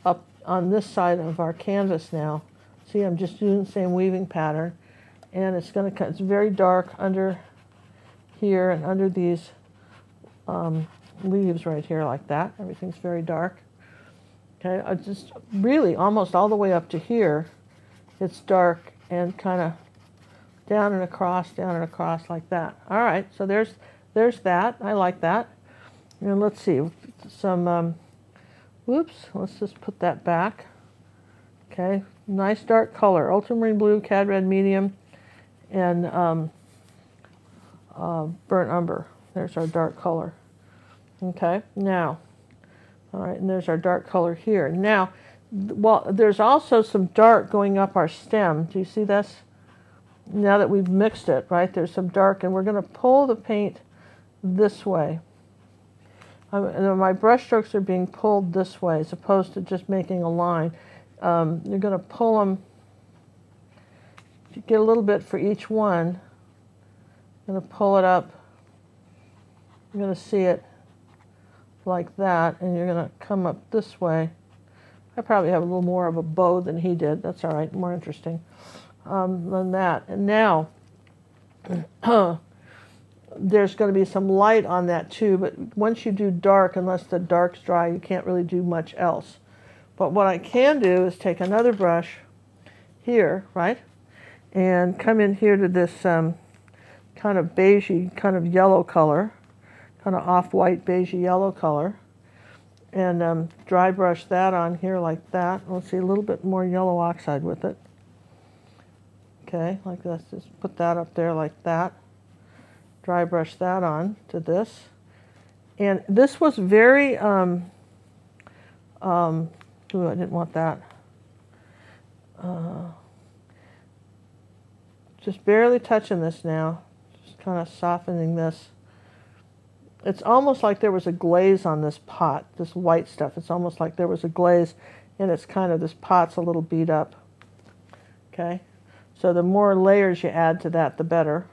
up on this side of our canvas now. See, I'm just doing the same weaving pattern. And it's very dark under here and under these leaves right here like that. Everything's very dark. Okay, I just really almost all the way up to here, it's dark and kind of down and across like that. All right, so there's that. I like that. And let's see, some, let's just put that back. Okay, nice dark color, ultramarine blue, cad red medium, and burnt umber. There's our dark color. Okay, now, all right, and there's our dark color here. Now, well, there's also some dark going up our stem. Do you see this? Now that we've mixed it, right, there's some dark, and we're going to pull the paint this way. My brush strokes are being pulled this way as opposed to just making a line. You're going to pull them, get a little bit for each one. I'm going to pull it up. You're going to see it like that, and you're going to come up this way. I probably have a little more of a bow than he did. That's all right, more interesting than that. And now, there's going to be some light on that too, but once you do dark, unless the dark's dry, you can't really do much else. But what I can do is take another brush here, right, and come in here to this kind of beigey, kind of yellow color, kind of off-white beigey yellow color, and dry brush that on here like that. Let's see, a little bit more yellow oxide with it. Okay, like this, just put that up there like that. dry brush that on to this. And this was very, ooh, I didn't want that. Just barely touching this now, just kind of softening this. It's almost like there was a glaze on this pot, this white stuff. It's almost like there was a glaze, and it's kind of, this pot's a little beat up. Okay, so the more layers you add to that, the better.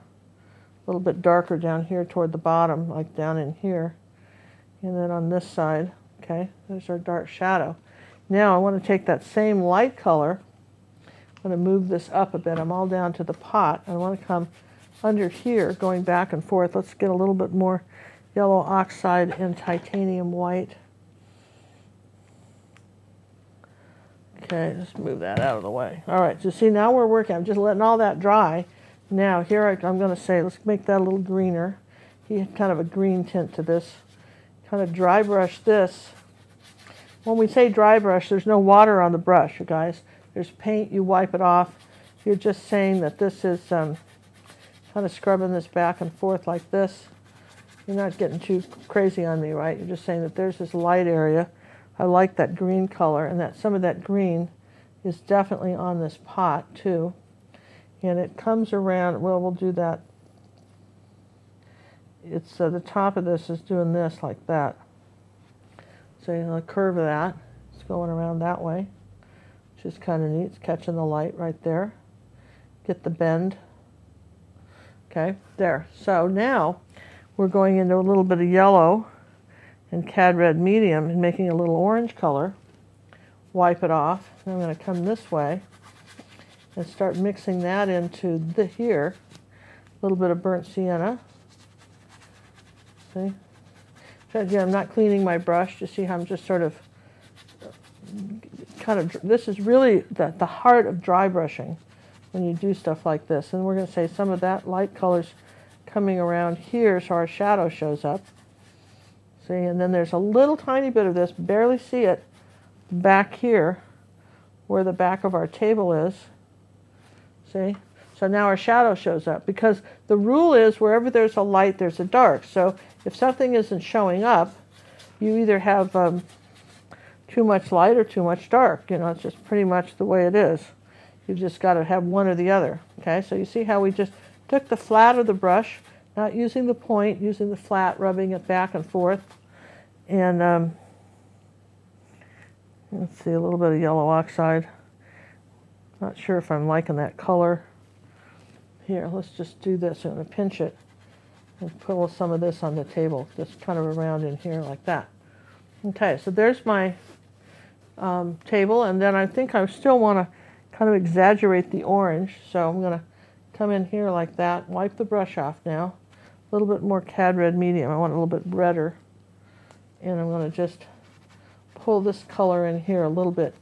A little bit darker down here toward the bottom, like down in here. And then on this side, okay, there's our dark shadow. Now I want to take that same light color. I'm going to move this up a bit. I'm all down to the pot. I want to come under here, going back and forth. Let's get a little bit more yellow oxide and titanium white. Okay, just move that out of the way. All right, so see, now we're working. I'm just letting all that dry. Now here I'm going to say, let's make that a little greener. He had kind of a green tint to this. Kind of dry brush this. When we say dry brush, there's no water on the brush, you guys. There's paint, you wipe it off. You're just saying that this is kind of scrubbing this back and forth like this. You're not getting too crazy on me, right? You're just saying that there's this light area. I like that green color, and that some of that green is definitely on this pot too. And it comes around, well, we'll do that. It's the top of this is doing this like that. So you know, the curve of that, it's going around that way, which is kind of neat. It's catching the light right there. Get the bend. Okay, there. So now we're going into a little bit of yellow and cad red medium and making a little orange color. Wipe it off. And I'm going to come this way and start mixing that into here. A little bit of burnt sienna. See? Again, I'm not cleaning my brush. You see how I'm just sort of this is really the heart of dry brushing when you do stuff like this. And we're going to say some of that light colors coming around here so our shadow shows up. See, and then there's a little tiny bit of this, barely see it, back here where the back of our table is. See? So now our shadow shows up, because the rule is wherever there's a light, there's a dark. So if something isn't showing up, you either have too much light or too much dark. You know, it's just pretty much the way it is. You've just got to have one or the other. Okay, so you see how we just took the flat of the brush, not using the point, using the flat, rubbing it back and forth. And let's see, a little bit of yellow oxide. Not sure if I'm liking that color. Here, let's just do this. I'm going to pinch it and pull some of this on the table, just kind of around in here like that. Okay, so there's my table, and then I think I still want to kind of exaggerate the orange, so I'm going to come in here like that, wipe the brush off now, a little bit more cad red medium. I want it a little bit redder, and I'm going to just pull this color in here a little bit.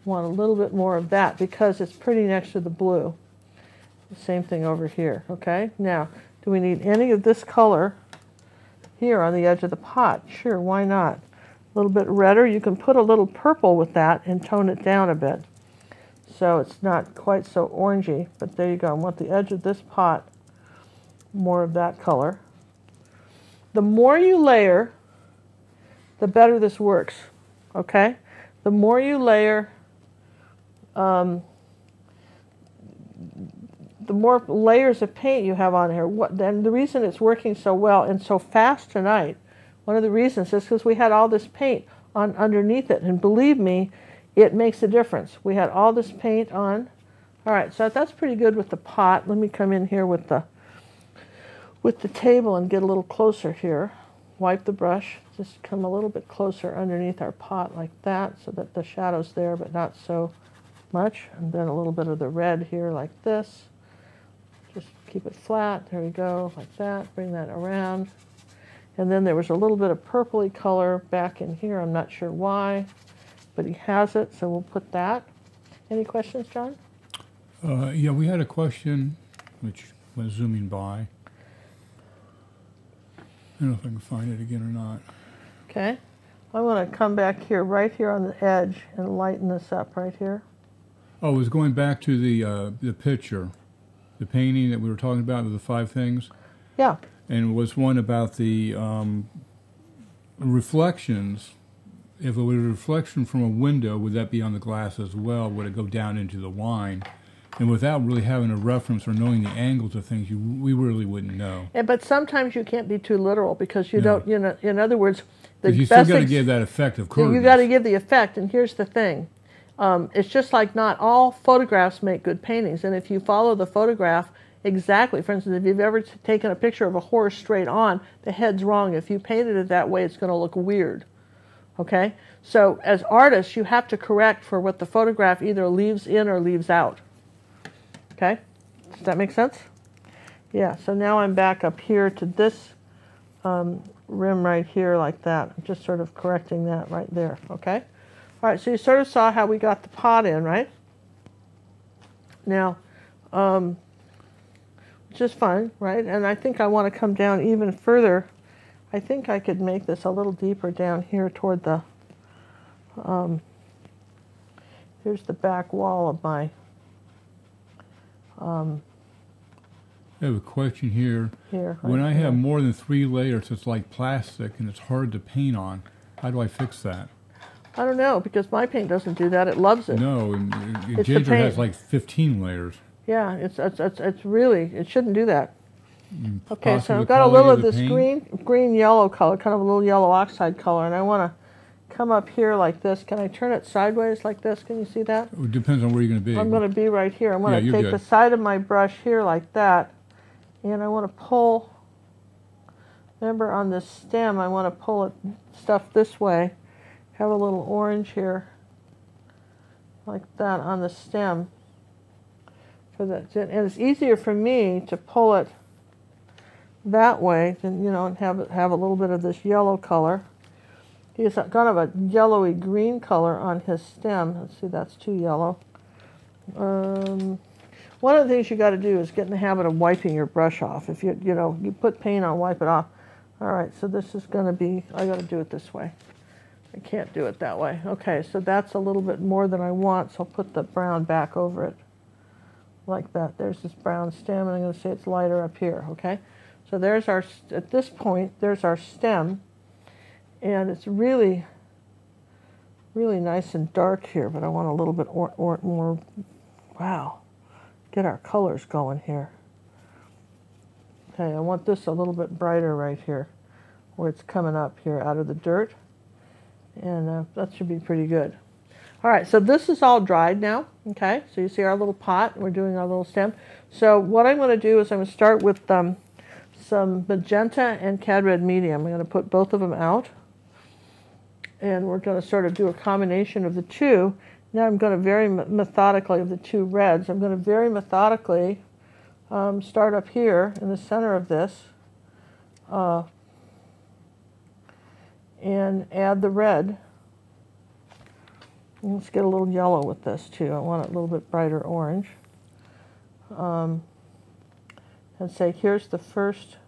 Want a little bit more of that because it's pretty next to the blue. The same thing over here, okay? Now, do we need any of this color here on the edge of the pot? Sure, why not? A little bit redder. You can put a little purple with that and tone it down a bit, so it's not quite so orangey, but there you go. I want the edge of this pot more of that color. The more you layer, the better this works, okay? The more you layer, the more layers of paint you have on here. Then the reason it's working so well and so fast tonight, one of the reasons is because we had all this paint on underneath it, and believe me, it makes a difference. We had all this paint on. All right, so that's pretty good with the pot. Let me come in here with the table and get a little closer here. Wipe the brush, just come a little bit closer underneath our pot like that, so that the shadow's there but not so much. And then a little bit of the red here like this. Just keep it flat. There we go, like that. Bring that around. And then there was a little bit of purpley color back in here. I'm not sure why, but he has it, so we'll put that. Any questions, John? Yeah, we had a question which was zooming by. I don't know if I can find it again or not. Okay. I want to come back here, right here on the edge, and lighten this up right here. Oh, it was going back to the picture, the painting that we were talking about, of the 5 things. Yeah. And was one about the reflections. If it was a reflection from a window, would that be on the glass as well? Would it go down into the wine? And without really having a reference or knowing the angles of things, we really wouldn't know. Yeah, but sometimes you can't be too literal because you don't, you know, in other words, the you best still got to give that effect of crudeness. You got to give the effect, and here's the thing. It's just like not all photographs make good paintings, and if you follow the photograph exactly, for instance, if you've ever taken a picture of a horse straight on, the head's wrong. If you painted it that way, it's going to look weird. Okay? So as artists, you have to correct for what the photograph either leaves in or leaves out. Okay? Does that make sense? Yeah, so now I'm back up here to this rim right here like that. I'm just sort of correcting that right there, okay? All right, so you sort of saw how we got the pot in, right? Now, which is fine, right? And I think I want to come down even further. I think I could make this a little deeper down here toward the, here's the back wall of my, I have a question here. Here. When I have more than 3 layers, it's like plastic and it's hard to paint on. How do I fix that? I don't know, because my paint doesn't do that. It loves it. No, and ginger has like 15 layers. Yeah, it's really, it shouldn't do that. Okay, so Possibly I've got a little of the this paint? green yellow color, kind of a little yellow oxide color, and I want to come up here like this. Can I turn it sideways like this? Can you see that? It depends on where you're going to be. I'm going to be right here. I'm going to Yeah, take the side of my brush here like that, and I want to pull, remember on this stem, I want to pull it stuff this way. Have a little orange here, like that on the stem. For that, and it's easier for me to pull it that way than, you know, and have a little bit of this yellow color. He's got kind of a yellowy green color on his stem. Let's see, that's too yellow. One of the things you got to do is get in the habit of wiping your brush off. If you put paint on, wipe it off. All right, so this is going to be, I got to do it this way. I can't do it that way. Okay, so that's a little bit more than I want, so I'll put the brown back over it. Like that. There's this brown stem, and I'm going to say it's lighter up here, okay? So there's our, at this point, there's our stem, and it's really, really nice and dark here, but I want a little bit more, wow, get our colors going here. Okay, I want this a little bit brighter right here, where it's coming up here out of the dirt, and that should be pretty good. All right, so this is all dried now, okay? So you see our little pot, we're doing our little stem. So what I'm going to do is I'm going to start with some magenta and cad red medium. I'm going to put both of them out, and we're going to sort of do a combination of the two. Now I'm going to very methodically, of the two reds, I'm going to very methodically start up here in the center of this and add the red. Let's get a little yellow with this too. I want it a little bit brighter orange. And say, here's the first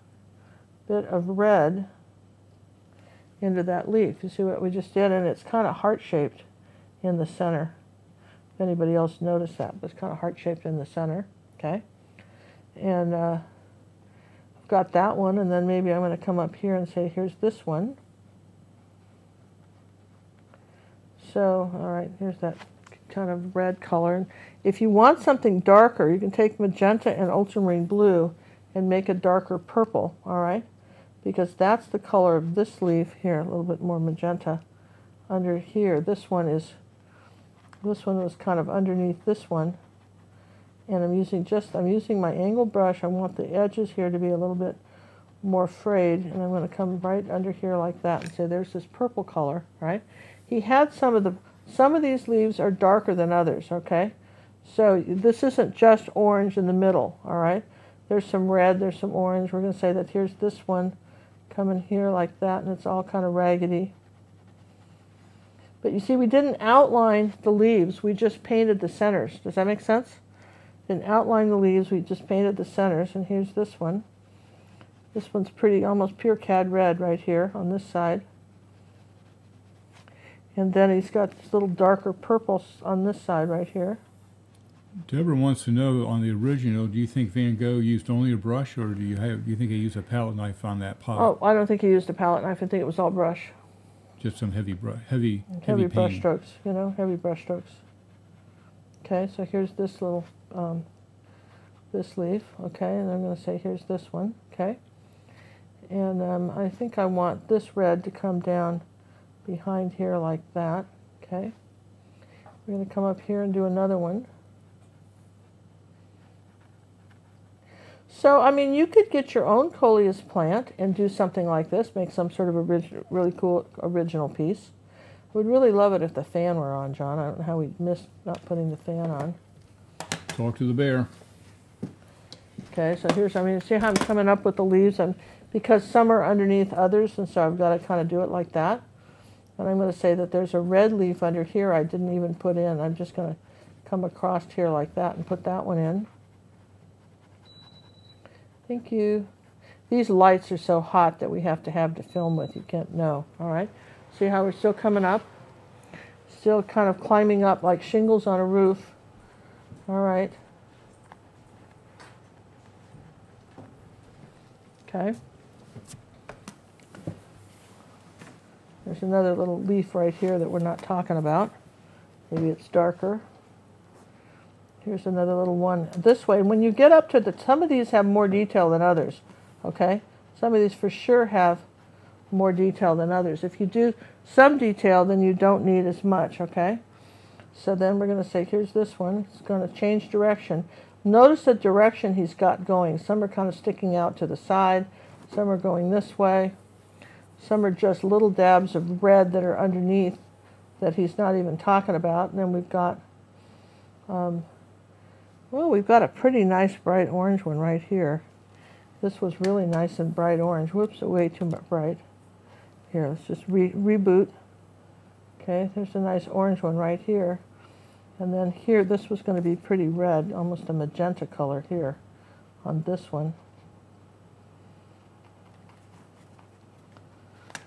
bit of red into that leaf. You see what we just did? And it's kind of heart-shaped in the center. If anybody else noticed that, but it's kind of heart-shaped in the center. Okay? And I've got that one, and then maybe I'm going to come up here and say, here's this one. So, all right, here's that kind of red color. If you want something darker, you can take magenta and ultramarine blue and make a darker purple, all right? Because that's the color of this leaf here, a little bit more magenta under here. This one was kind of underneath this one. And I'm using my angle brush. I want the edges here to be a little bit more frayed, and I'm going to come right under here like that and say, there's this purple color, right? He had some of these leaves are darker than others, okay? So this isn't just orange in the middle, all right? There's some red, there's some orange. We're going to say that here's this one coming here like that, and it's all kind of raggedy. But you see, we didn't outline the leaves. We just painted the centers. Does that make sense? Didn't outline the leaves. We just painted the centers, and here's this one. This one's pretty, almost pure cad red right here on this side. And then he's got this little darker purple on this side right here. Deborah wants to know on the original, do you think Van Gogh used only a brush, or do you think he used a palette knife on that pot? Oh, I don't think he used a palette knife. I think it was all brush. Just some heavy brush strokes, you know, heavy brush strokes. Okay, so here's this little, this leaf, okay, and I'm going to say here's this one, okay. And I think I want this red to come down behind here like that, okay. We're going to come up here and do another one. So, I mean, you could get your own Coleus plant and do something like this, make some sort of really cool original piece. I would really love it if the fan were on, John. I don't know how we missed not putting the fan on. Talk to the bear. Okay, so here's, I mean, see how I'm coming up with the leaves? Because some are underneath others, and so I've got to kind of do it like that. And I'm going to say that there's a red leaf under here I didn't even put in. I'm just going to come across here like that and put that one in. Thank you. These lights are so hot that we have to film with. You can't know. All right. See how we're still coming up? Still kind of climbing up like shingles on a roof. All right. Okay. There's another little leaf right here that we're not talking about. Maybe it's darker. Here's another little one this way. And when you get up to some of these have more detail than others, okay? Some of these for sure have more detail than others. If you do some detail, then you don't need as much, okay? So then we're going to say, here's this one. It's going to change direction. Notice the direction he's got going. Some are kind of sticking out to the side. Some are going this way. Some are just little dabs of red that are underneath that he's not even talking about. And then we've got... well, we've got a pretty nice bright orange one right here. This was really nice and bright orange. Whoops, way too bright. Here, let's just reboot. Okay, there's a nice orange one right here. And then here, this was going to be pretty red, almost a magenta color here on this one.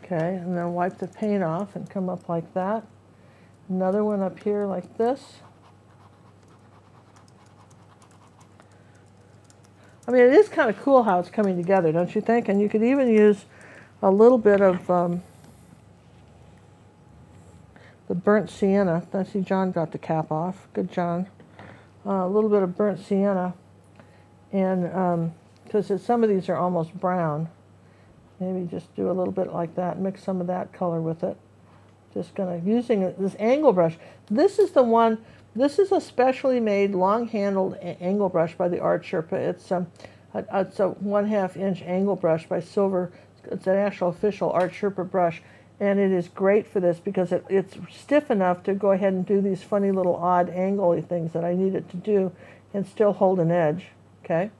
Okay, and then wipe the paint off and come up like that. Another one up here like this. I mean, it is kind of cool how it's coming together, don't you think? And you could even use a little bit of the burnt sienna. I see John got the cap off. Good, John. A little bit of burnt sienna. And because some of these are almost brown, maybe just do a little bit like that. Mix some of that color with it. Just going to, using this angle brush. This is the one... This is a specially made, long-handled angle brush by the Art Sherpa. It's a 1/2 inch angle brush by Silver. It's an actual official Art Sherpa brush, and it is great for this because it's stiff enough to go ahead and do these funny little odd angle-y things that I need it to do and still hold an edge, okay?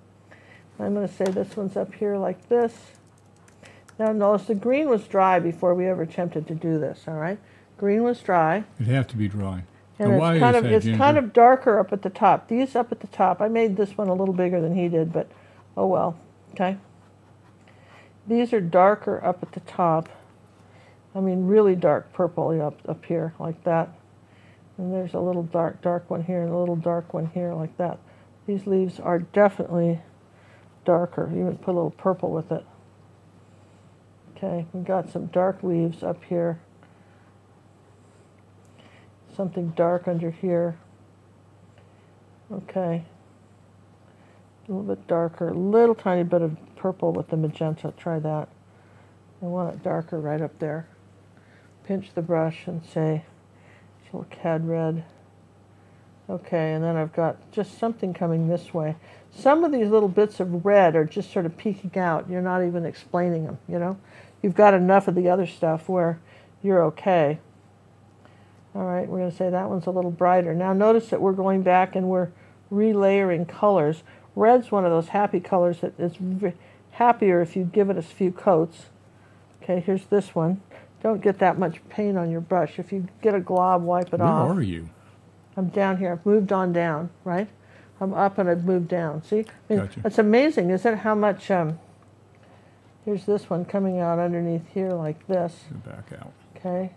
I'm going to say this one's up here like this. Now notice the green was dry before we ever attempted to do this, all right? Green was dry. It'd have to be dry. And it's kind of darker up at the top. These up at the top, I made this one a little bigger than he did, but oh well, okay? These are darker up at the top. I mean, really dark purple up here, like that. And there's a little dark one here and a little dark one here, like that. These leaves are definitely darker. You would put a little purple with it. Okay, we've got some dark leaves up here. Something dark under here. Okay. A little bit darker. Little tiny bit of purple with the magenta. Try that. I want it darker right up there. Pinch the brush and say, it's a little cad red. Okay, and then I've got just something coming this way. Some of these little bits of red are just sort of peeking out. You're not even explaining them, you know? You've got enough of the other stuff where you're okay. All right, we're going to say that one's a little brighter. Now notice that we're going back and we're relayering colors. Red's one of those happy colors that is happier if you give it a few coats. Okay, here's this one. Don't get that much paint on your brush. If you get a glob, wipe it off. Where are you? I'm down here. I've moved on down, right? I'm up and I've moved down. See? I mean, Gotcha. it's amazing, isn't it, how much... here's this one coming out underneath here like this. Back out. Okay.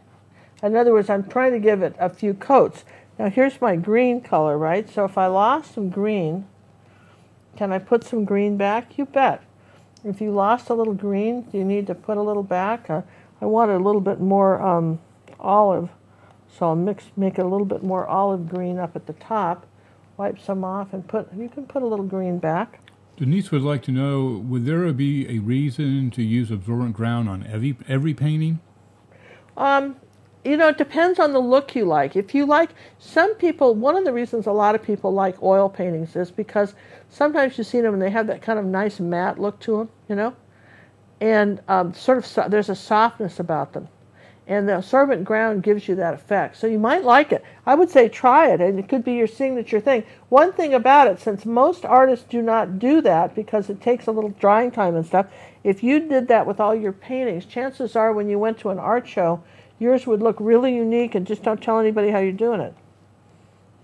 In other words, I'm trying to give it a few coats. Now here's my green color, right? So if I lost some green, can I put some green back? You bet. If you lost a little green, do you need to put a little back? I want a little bit more olive, so I'll make it a little bit more olive green up at the top. Wipe some off and you can put a little green back. Denise would like to know, would there be a reason to use absorbent ground on every painting? You know, it depends on the look you like. If you like, some people, one of the reasons a lot of people like oil paintings is because sometimes you see them and they have that kind of nice matte look to them, you know, and there's a softness about them. And the absorbent ground gives you that effect. So you might like it. I would say try it, and it could be your signature thing. One thing about it, since most artists do not do that because it takes a little drying time and stuff, if you did that with all your paintings, chances are when you went to an art show, yours would look really unique, and just don't tell anybody how you're doing it.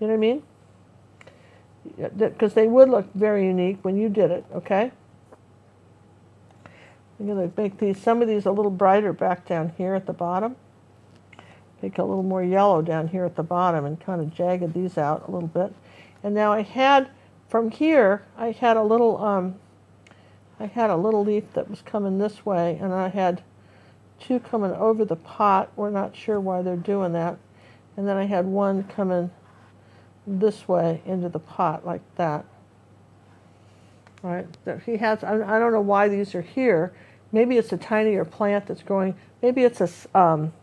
You know what I mean? Because they would look very unique when you did it, okay? I'm going to make some of these a little brighter back down here at the bottom. Make a little more yellow down here at the bottom and kind of jagged these out a little bit. And now from here, I had a little leaf that was coming this way, and I had two coming over the pot. We're not sure why they're doing that. And then I had one coming this way into the pot like that. All right, I don't know why these are here. Maybe it's a tinier plant that's growing. Maybe it's a,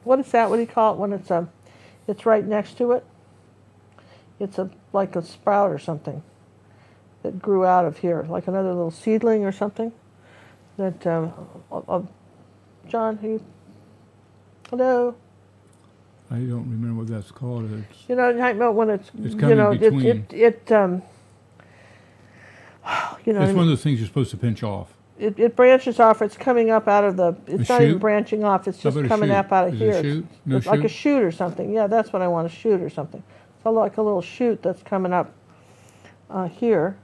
what is that? What do you call it when it's right next to it? It's like a sprout or something that grew out of here, like another little seedling or something. That, John, hello? I don't remember what that's called. You know, when it's kind of between. It's one of those things you're supposed to pinch off. It branches off. It's coming up out of it's not even branching off. It's just coming up out of here. Is it a shoot? No it's shoot? Like a shoot or something. Yeah, that's what I want, a shoot or something. So like a little shoot that's coming up here.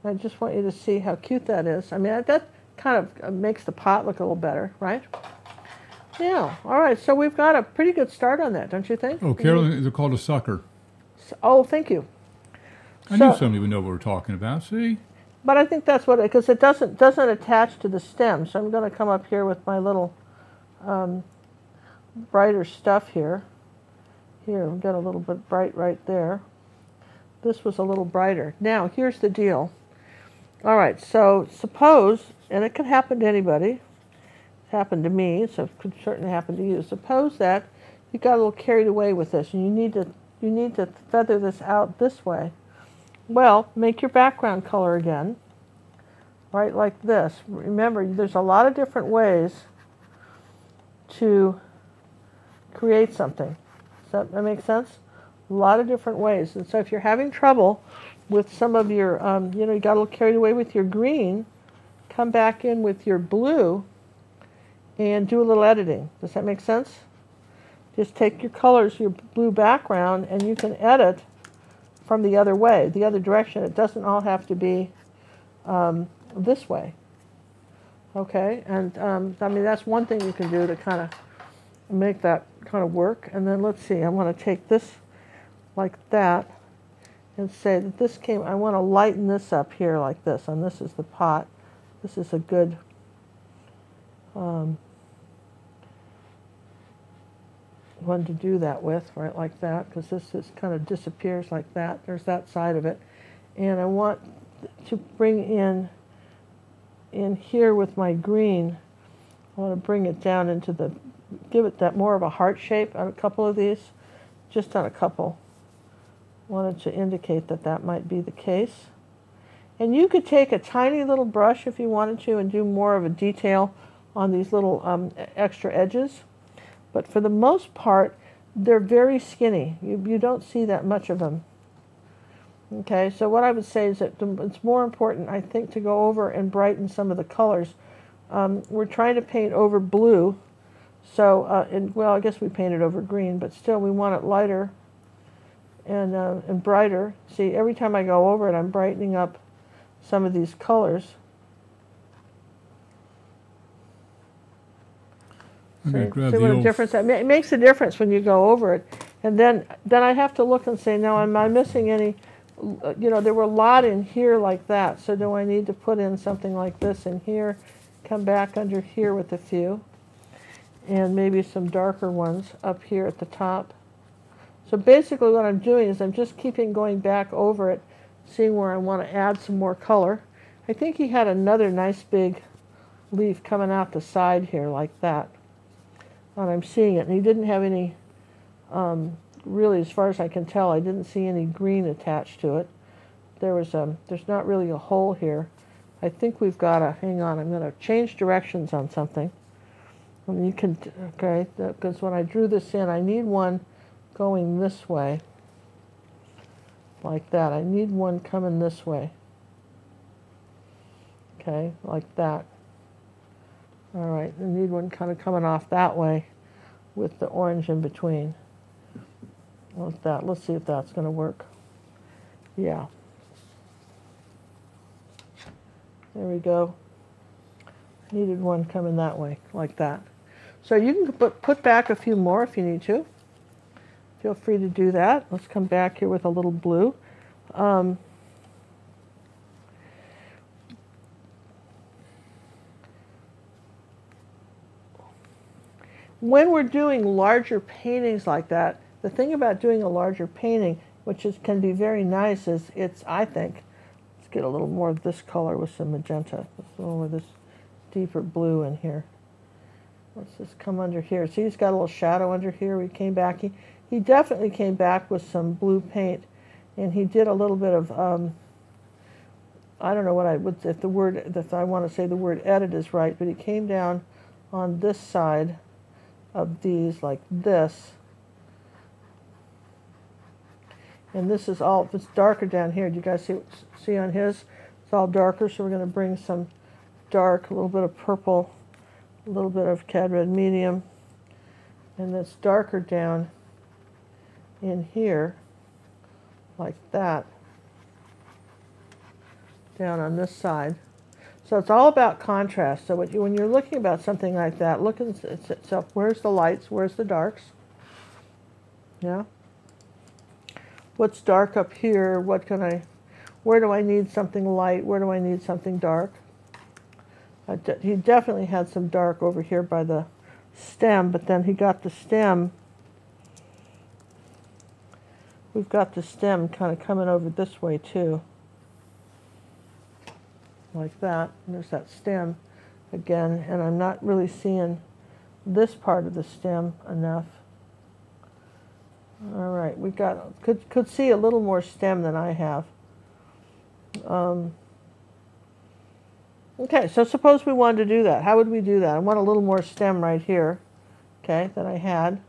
I just want you to see how cute that is. I mean, that kind of makes the pot look a little better, right? Yeah. All right. So we've got a pretty good start on that, don't you think? Oh, Carolyn, they're called a sucker. Oh, thank you. I knew somebody would know what we're talking about. See? But I think that's what because it doesn't attach to the stem. So I'm going to come up here with my little brighter stuff here. Here, we've got a little bit bright right there. This was a little brighter. Now, here's the deal. All right, so suppose, and it could happen to anybody. It's happened to me, so it could certainly happen to you. Suppose that you got a little carried away with this, and you need to feather this out this way. Well, make your background color again, right, like this. Remember, there's a lot of different ways to create something. Does that make sense? A lot of different ways. And so if you're having trouble with some of your, you got a little carried away with your green, come back in with your blue and do a little editing. Does that make sense? Just take your colors, your blue background, and you can edit from the other way, the other direction. It doesn't all have to be this way. Okay, and I mean, that's one thing you can do to kind of make that kind of work. And then let's see, I want to take this like that and say that this I want to lighten this up here like this, and this is the pot. This is a good one to do that with, right, like that, because this just kind of disappears like that. There's that side of it. And I want to bring in here with my green, I want to bring it down into give it that more of a heart shape on a couple of these, just on a couple. Wanted to indicate that might be the case. And you could take a tiny little brush if you wanted to and do more of a detail on these little extra edges. But for the most part, they're very skinny. You don't see that much of them. Okay, so what I would say is that it's more important, I think, to go over and brighten some of the colors. We're trying to paint over blue. So, well, I guess we painted over green, but still we want it lighter and brighter. See, every time I go over it, I'm brightening up some of these colors. See what a difference that it makes a difference when you go over it. And then I have to look and say, now, am I missing any? You know, there were a lot in here like that. So do I need to put in something like this in here? Come back under here with a few. And maybe some darker ones up here at the top. So basically what I'm doing is I'm just keeping going back over it, seeing where I want to add some more color. I think he had another nice big leaf coming out the side here like that. And I'm seeing it. And he didn't have any, really, as far as I can tell, I didn't see any green attached to it. There's not really a hole here. I think we've got to, hang on, I'm going to change directions on something. And you can, okay, because when I drew this in, I need one going this way, like that. I need one coming this way. Okay, like that. All right, I need one kind of coming off that way with the orange in between. Like that. Let's see if that's going to work. Yeah. There we go. Needed one coming that way, like that. So you can put back a few more if you need to. Feel free to do that. Let's come back here with a little blue. When we're doing larger paintings like that, the thing about doing a larger painting, which can be very nice, is I think, let's get a little more of this color with some magenta. Let's go with this deeper blue in here. Let's just come under here. See, he's got a little shadow under here. We came back. He definitely came back with some blue paint, and he did a little bit of, I don't know what if I want to say the word edit is right, but he came down on this side of these like this. And this is all, it's darker down here. Do you guys see on his? It's all darker, so we're going to bring some dark, a little bit of purple, a little bit of cad red medium, and it's darker down in here, like that, down on this side. So it's all about contrast. So when you're looking about something like that, look at itself. Where's the lights? Where's the darks? Yeah. What's dark up here? Where do I need something light? Where do I need something dark? He definitely had some dark over here by the stem, but then he got the stem. We've got the stem kind of coming over this way too. Like that. And there's that stem again, and I'm not really seeing this part of the stem enough. All right, we could see a little more stem than I have. Okay, so suppose we wanted to do that. How would we do that? I want a little more stem right here, okay, than I had.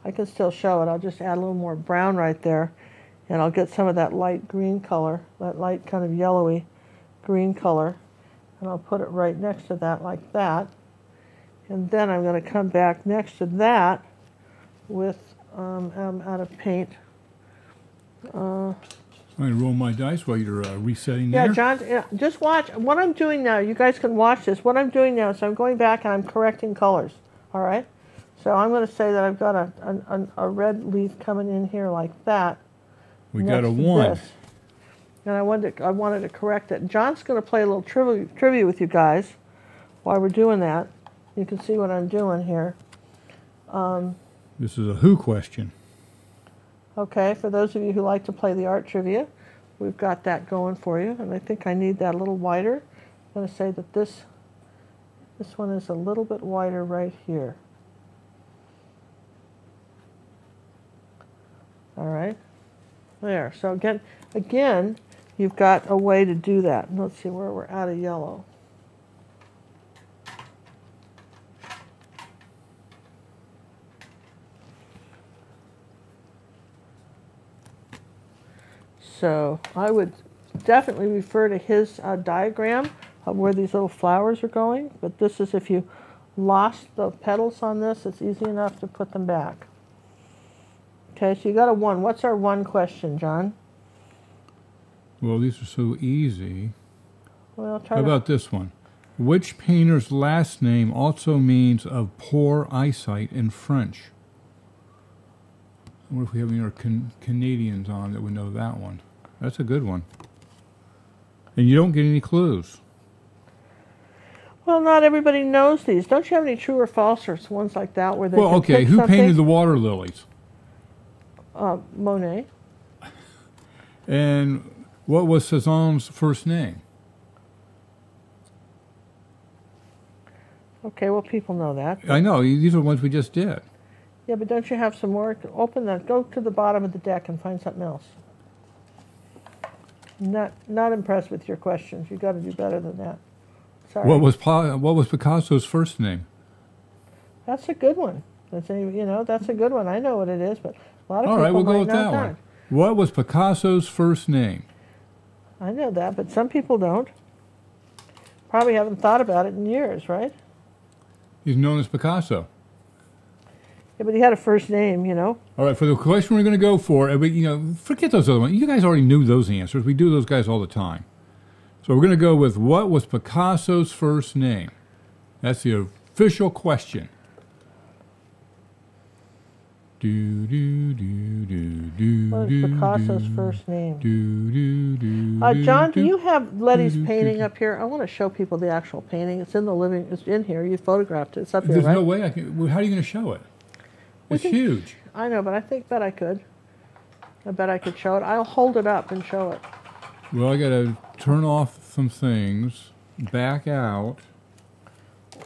I can still show it. I'll just add a little more brown right there, and I'll get some of that light green color, that light kind of yellowy green color, and I'll put it right next to that like that. And then I'm going to come back next to that with, I'm out of paint. I'm going to roll my dice while you're resetting there. Yeah, John, just watch. What I'm doing now, you guys can watch this. What I'm doing now is I'm going back and I'm correcting colors, all right? So I'm going to say that I've got a red leaf coming in here like that. We got a 1. This. And I wanted to correct it. John's going to play a little trivia with you guys while we're doing that. You can see what I'm doing here. This is a who question. Okay, for those of you who like to play the art trivia, we've got that going for you. And I think I need that a little wider. I'm going to say that this one is a little bit wider right here. All right, there. So again, you've got a way to do that. Let's see where we're out of yellow. So I would definitely refer to his diagram of where these little flowers are going. But this is, if you lost the petals on this, it's easy enough to put them back. Okay, so you got a 1. What's our 1 question, John? Well, these are so easy. Well, How about this one? Which painter's last name also means of poor eyesight in French? I wonder if we have any other Canadians on that would know that one. That's a good one. And you don't get any clues. Well, not everybody knows these. Don't you have any true or false or ones like that where they Well, can okay, pick who something? painted the water lilies? Monet. And what was Cézanne's first name? Okay, well, people know that. I know, these are the ones we just did. Yeah, but don't you have some more? Open that. Go to the bottom of the deck and find something else. Not impressed with your questions. You got to do better than that. Sorry. What was Picasso's first name? That's a good one. That's a good one. I know what it is, but a lot of All people right, we'll go might with not that know. one. What was Picasso's first name? I know that, but some people don't. Probably haven't thought about it in years, right? He's known as Picasso. Yeah, but he had a first name, you know. All right, for the question we're going to go for, forget those other ones. You guys already knew those answers. We do those guys all the time. So we're going to go with what was Picasso's first name? That's the official question. What is Picasso's first name? John, do you have Letty's painting up here? I want to show people the actual painting. It's in the it's in here. You photographed it. It's up here, There's right? no way I can. How are you going to show it? It's huge. I know, but I bet I could. I bet I could show it. I'll hold it up and show it. Well, I got to turn off some things, back out.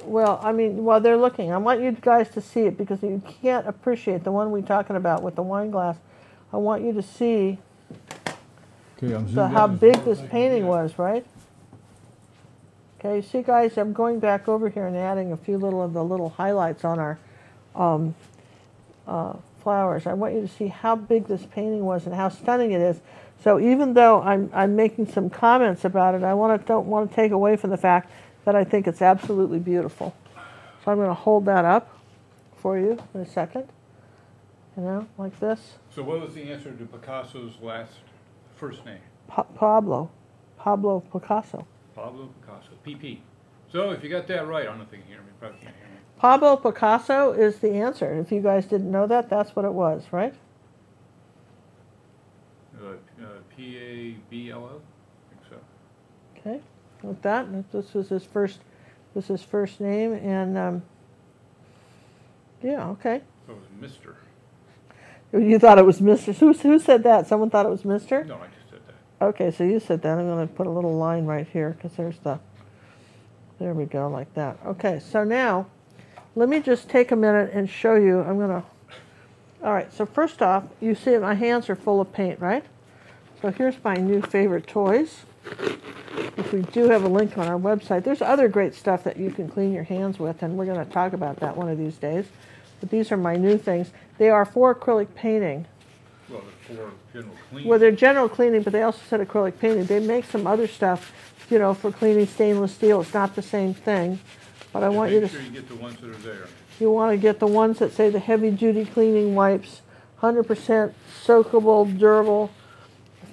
Well, I mean, while they're looking, I want you guys to see it because you can't appreciate the one we're talking about with the wine glass. I want you to see how big this painting was, right? Okay, you see, guys, I'm going back over here and adding a few of the little highlights on our flowers. I want you to see how big this painting was and how stunning it is. So even though I'm making some comments about it, don't want to take away from the fact that I think it's absolutely beautiful. So I'm going to hold that up for you in a second, like this. So what was the answer to Picasso's first name? Pablo Picasso. Pablo Picasso, PP. So if you got that right, I don't know if you can hear me. Probably can't hear me. Pablo Picasso is the answer. If you guys didn't know that, that's what it was, right? Pablo? I think so. Okay, with that, this was his first name, and yeah, okay. So it was Mr. You thought it was Mr. Who said that? Someone thought it was Mr.? No, I just said that. Okay, so you said that. I'm going to put a little line right here because there we go, like that. Okay, so now let me just take a minute and show you. All right, so first off, you see my hands are full of paint, right? So here's my new favorite toys. If we do have a link on our website, there's other great stuff that you can clean your hands with, and we're going to talk about that one of these days. But these are my new things. They are for acrylic painting. Well, they're for general cleaning. Well, they're general cleaning, but they also said acrylic painting. They make some other stuff, for cleaning stainless steel. It's not the same thing. But I want you to... Make sure you get the ones that are there. You want to get the ones that say the heavy-duty cleaning wipes, 100% soakable, durable,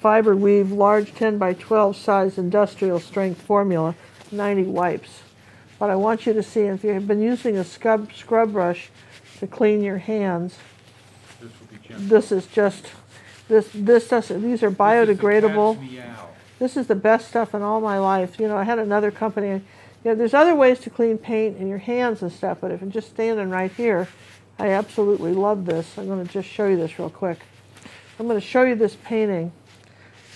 fiber weave, large 10 by 12 size industrial strength formula, 90 wipes. But I want you to see, if you've been using a scrub brush to clean your hands, this is just, these are biodegradable. This is the best stuff in all my life. I had another company. There's other ways to clean paint in your hands and stuff, but if I'm just standing right here, I absolutely love this. I'm going to just show you this real quick. I'm going to show you this painting.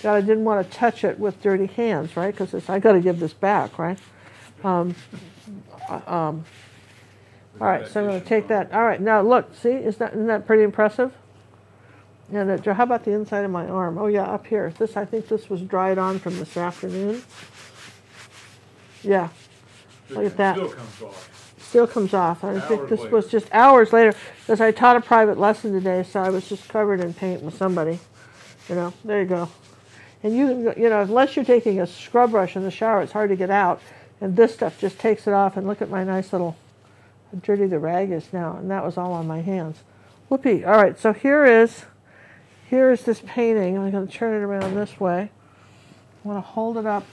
God, I didn't want to touch it with dirty hands, right? Because I got to give this back, right? All right, so I'm going to take that. All right, now look, see, isn't that pretty impressive? And how about the inside of my arm? Oh yeah, up here. I think this was dried on from this afternoon. Yeah, look at that. Still comes off. Still comes off. I think this was just hours later because I taught a private lesson today, so I was just covered in paint with somebody. There you go. And unless you're taking a scrub brush in the shower, it's hard to get out. And this stuff just takes it off. And look at my nice little, how dirty the rag is now. And that was all on my hands. Whoopee. All right, so here is this painting. I'm going to turn it around this way. I want to hold it up.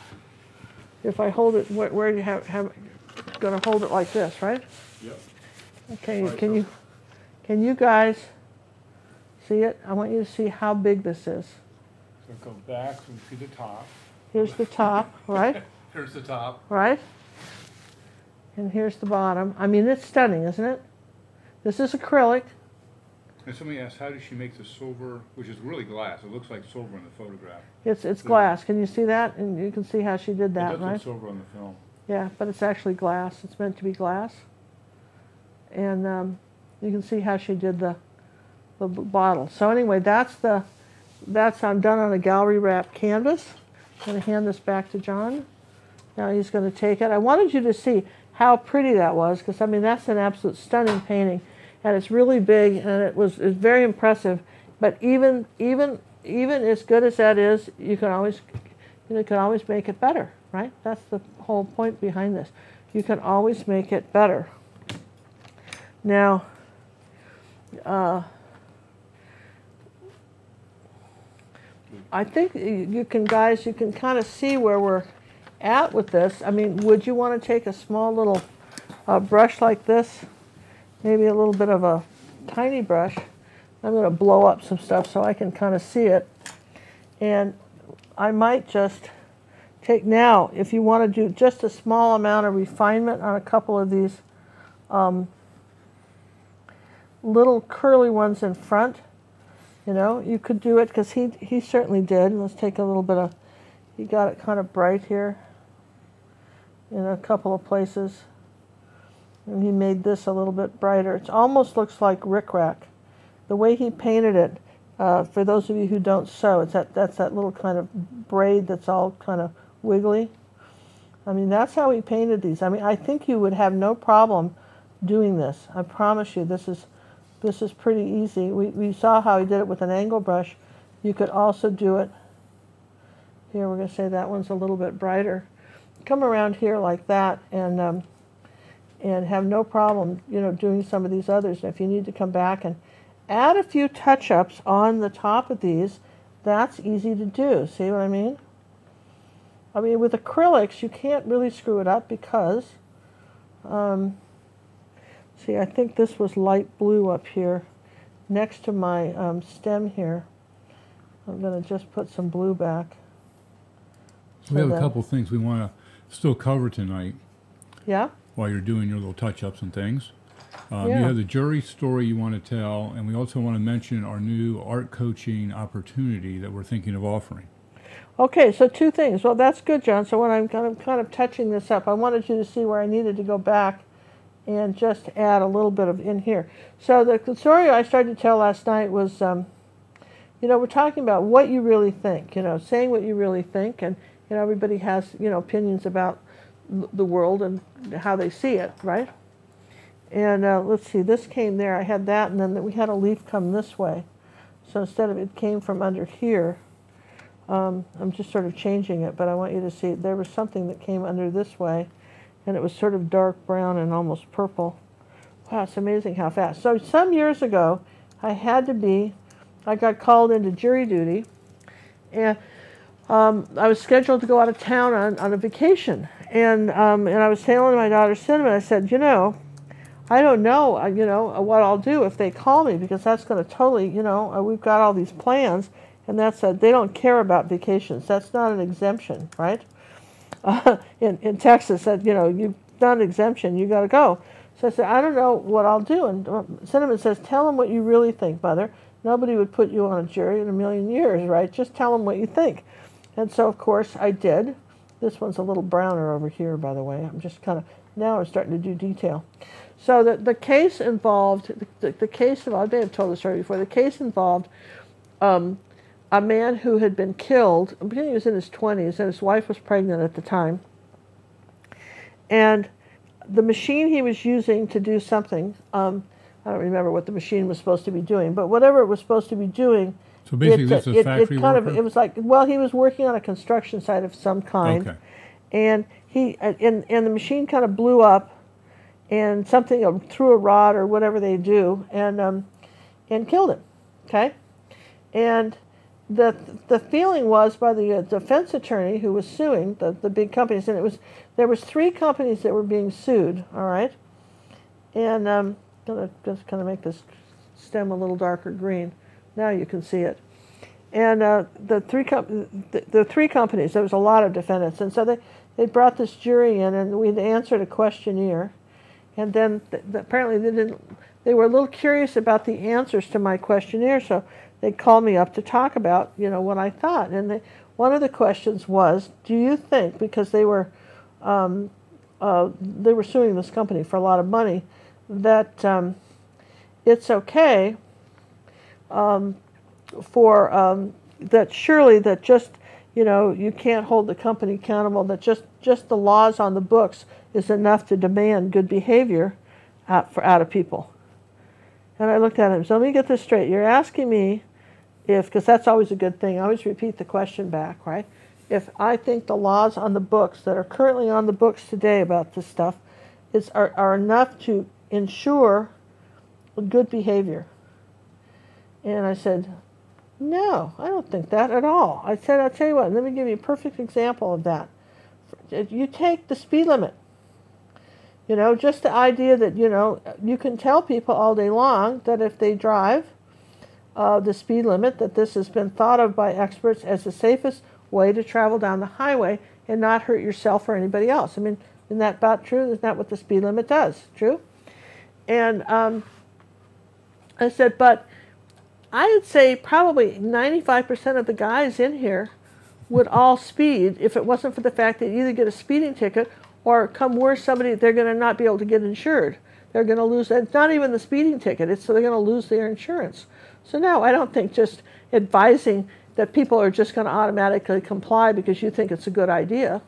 If I hold it, where do you have going to hold it like this, right? Yep. Okay, can you guys See it? I want you to see how big this is. So go back so we see the top. Here's the top, right? Here's the top. Right? And here's the bottom. I mean, it's stunning, isn't it? This is acrylic. And somebody asked, how does she make the silver, which is really glass? It looks like silver in the photograph. It's glass. Can you see that? And you can see how she did that, it does right? look silver on the film. Yeah, but it's actually glass. It's meant to be glass. And you can see how she did the bottle. So anyway, that's I'm done on a gallery wrap canvas. I'm going to hand this back to John. Now he's going to take it. I wanted you to see how pretty that was, because I mean that's an absolute stunning painting, and it's really big, and it's very impressive. But even as good as that is, you can always make it better, right? That's the whole point behind this. You can always make it better. Now, I think you can kind of see where we're at with this. I mean, would you want to take a small little brush like this, maybe a little bit of a tiny brush? I'm going to blow up some stuff so I can kind of see it. And I might just take now, if you want to do just a small amount of refinement on a couple of these little curly ones in front, you know, you could do it, because he certainly did. Let's take a little bit of, he got it kind of bright here in a couple of places, and he made this a little bit brighter. It almost looks like rickrack. The way he painted it, for those of you who don't sew, that's that little kind of braid that's all kind of wiggly. I mean, that's how he painted these. I mean, I think you would have no problem doing this. I promise you, this is pretty easy. We saw how he did it with an angle brush. You could also do it. Here, we're going to say that one's a little bit brighter. Come around here like that, and have no problem, you know, doing some of these others. And if you need to come back and add a few touch-ups on the top of these, that's easy to do. See what I mean? I mean, with acrylics, you can't really screw it up because, see, I think this was light blue up here next to my stem here. I'm going to just put some blue back. We have a couple things we want to still cover tonight. Yeah? While you're doing your little touch-ups and things. Yeah. You have the jury story you want to tell, and we also want to mention our new art coaching opportunity that we're thinking of offering. Okay, so two things. Well, that's good, John. So when I'm kind of touching this up, I wanted you to see where I needed to go back and just add a little bit of in here. So the story I started to tell last night was, you know, we're talking about what you really think, you know, saying what you really think, and, you know, everybody has, you know, opinions about the world and how they see it, right? And let's see, this came there, I had that, and then we had a leaf come this way. So instead of it came from under here, I'm just sort of changing it, but I want you to see there was something that came under this way, and it was sort of dark brown and almost purple. Wow, it's amazing how fast. So some years ago, I got called into jury duty, and I was scheduled to go out of town on a vacation, and I was telling my daughter Cinnamon, I said, you know, I don't know, you know, what I'll do if they call me, because that's going to totally, you know, we've got all these plans, and that's they don't care about vacations. That's not an exemption, right? In Texas, that, you know, you've done an exemption, you got to go. So I said, I don't know what I'll do. And Cinnamon says, tell them what you really think, Mother. Nobody would put you on a jury in a million years, right? Just tell them what you think. And so, of course, I did. This one's a little browner over here, by the way. I'm just kind of, now I'm starting to do detail. So the case involved, the case involved, I may have told the story before, the case involved a man who had been killed. I think he was in his 20s, and his wife was pregnant at the time. And the machine he was using to do something, I don't remember what the machine was supposed to be doing, but whatever it was supposed to be doing, so basically this is a factory worker? It was like, well, he was working on a construction site of some kind. Okay. And the machine kind of blew up, and something threw a rod or whatever they do, and killed him. Okay? And the feeling was by the defense attorney who was suing the big companies, and there was 3 companies that were being sued, all right? And I'm going to just kind of make this stem a little darker green Now you can see it. And the three companies, there was a lot of defendants, and so they brought this jury in, and we answered a questionnaire, and then apparently they were a little curious about the answers to my questionnaire, so they called me up to talk about, you know, what I thought. And one of the questions was, do you think, because they were suing this company for a lot of money, that it's okay that surely that just, you know, you can't hold the company accountable, that just the laws on the books is enough to demand good behavior out of people. And I looked at him, so let me get this straight. You're asking me if, because that's always a good thing, I always repeat the question back, right? If I think the laws on the books that are currently on the books today about this stuff are enough to ensure good behavior. And I said, no, I don't think that at all. I said, I'll tell you what, let me give you a perfect example of that. You take the speed limit. You know, just the idea that, you know, you can tell people all day long that if they drive the speed limit, that this has been thought of by experts as the safest way to travel down the highway and not hurt yourself or anybody else. I mean, isn't that about true? Isn't that what the speed limit does? True? And I said, but I would say probably 95% of the guys in here would all speed if it wasn't for the fact that you either get a speeding ticket or come worse, they're going to not be able to get insured. They're going to lose, it's not even the speeding ticket, so they're going to lose their insurance. So no, I don't think just advising that people are just going to automatically comply because you think it's a good idea.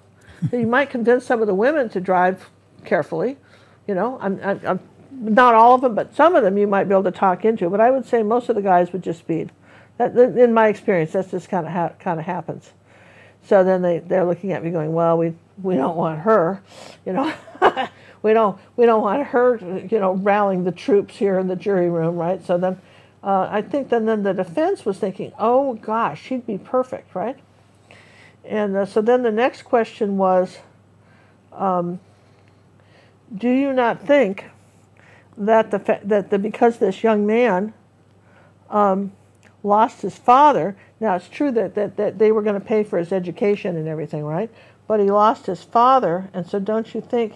You might convince some of the women to drive carefully. You know, I'm not all of them, but some of them you might be able to talk into. But I would say most of the guys would just speed. That, in my experience, that's just kind of happens. So then they're looking at me going, well, we don't want her, you know, we don't want her, you know, rallying the troops here in the jury room, right? So then I think then the defense was thinking, oh gosh, she'd be perfect, right? And so then the next question was, do you not think that because this young man lost his father, now it's true that they were going to pay for his education and everything, right? But he lost his father, and so don't you think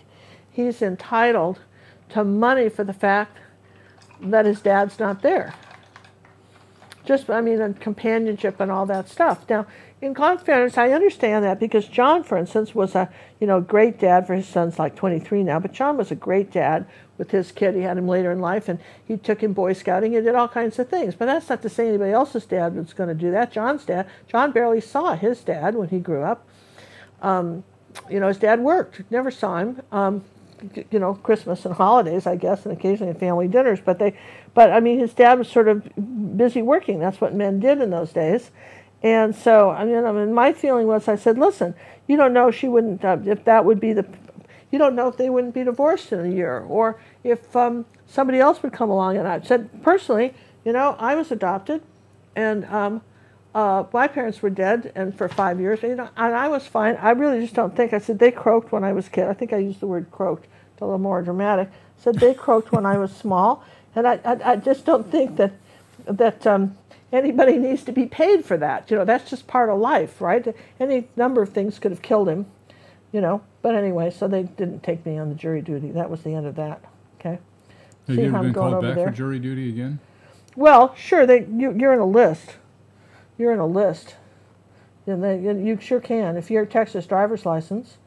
he's entitled to money for the fact that his dad's not there? Just, I mean, and companionship and all that stuff. Now, in God fairness, I understand that because John, for instance, was a, you know, great dad for his son's like 23 now, but John was a great dad with his kid. He had him later in life, and he took him Boy Scouting and did all kinds of things. But that's not to say anybody else's dad was going to do that. John's dad, John barely saw his dad when he grew up. You know, his dad worked, never saw him. You know, Christmas and holidays, I guess, and occasionally family dinners. But I mean, his dad was sort of busy working. That's what men did in those days. And so, I mean, my feeling was, I said, listen, you don't know she wouldn't, if that would be you don't know if they wouldn't be divorced in a year, or if somebody else would come along. And I said, personally, you know, I was adopted, and my parents were dead, and for 5 years, you know, and I was fine. I really just don't think, I said, they croaked when I was a kid. I think I used the word croaked, a little more dramatic. I said, they croaked when I was small, and I just don't think that anybody needs to be paid for that. You know, that's just part of life, right? Any number of things could have killed him, you know. But anyway, so they didn't take me on the jury duty. That was the end of that, okay? Have you ever been called back for jury duty again? Well, sure. You're in a list. You're in a list. You sure can. If you're a Texas driver's license,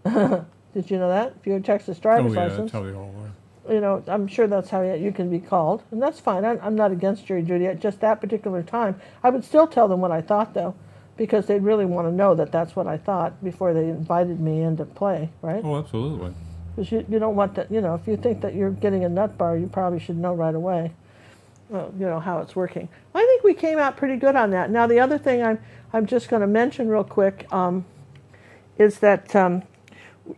did you know that? If you're a Texas driver's license. That's how they all are. You know, I'm sure that's how you can be called. And that's fine. I'm not against jury duty at just that particular time. I would still tell them what I thought, though, because they'd really want to know that that's what I thought before they invited me into play, right? Oh, absolutely. Because you don't want that, you know, if you think that you're getting a nut bar, you probably should know right away, well, you know, how it's working. I think we came out pretty good on that. Now, the other thing I'm just going to mention real quick is that,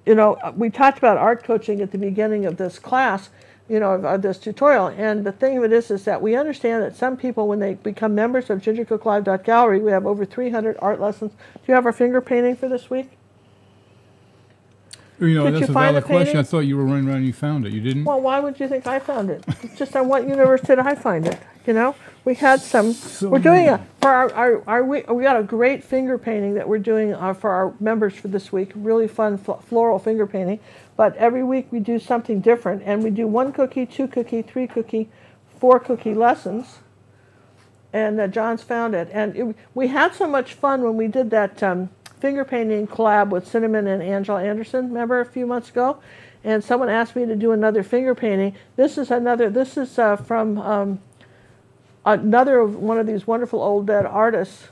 you know, we talked about art coaching at the beginning of this class, you know, of this tutorial. And the thing of it is that we understand that some people, when they become members of gingercooklive.gallery, we have over 300 art lessons. Do you have our finger painting for this week? You know, Did that's you a find valid the question. painting? I thought you were running around and you found it. You didn't? Well, why would you think I found it? It's just on what universe did I find it? You know, we had some. So We're doing many. for our we got a great finger painting that we're doing for our members for this week. Really fun floral finger painting. But every week we do something different, and we do 1 cookie, 2 cookie, 3 cookie, 4 cookie lessons. And John's found it, and we had so much fun when we did that finger painting collab with Cinnamon and Angela Anderson. Remember a few months ago? And someone asked me to do another finger painting. This is another. This is from another one of these wonderful old dead artists.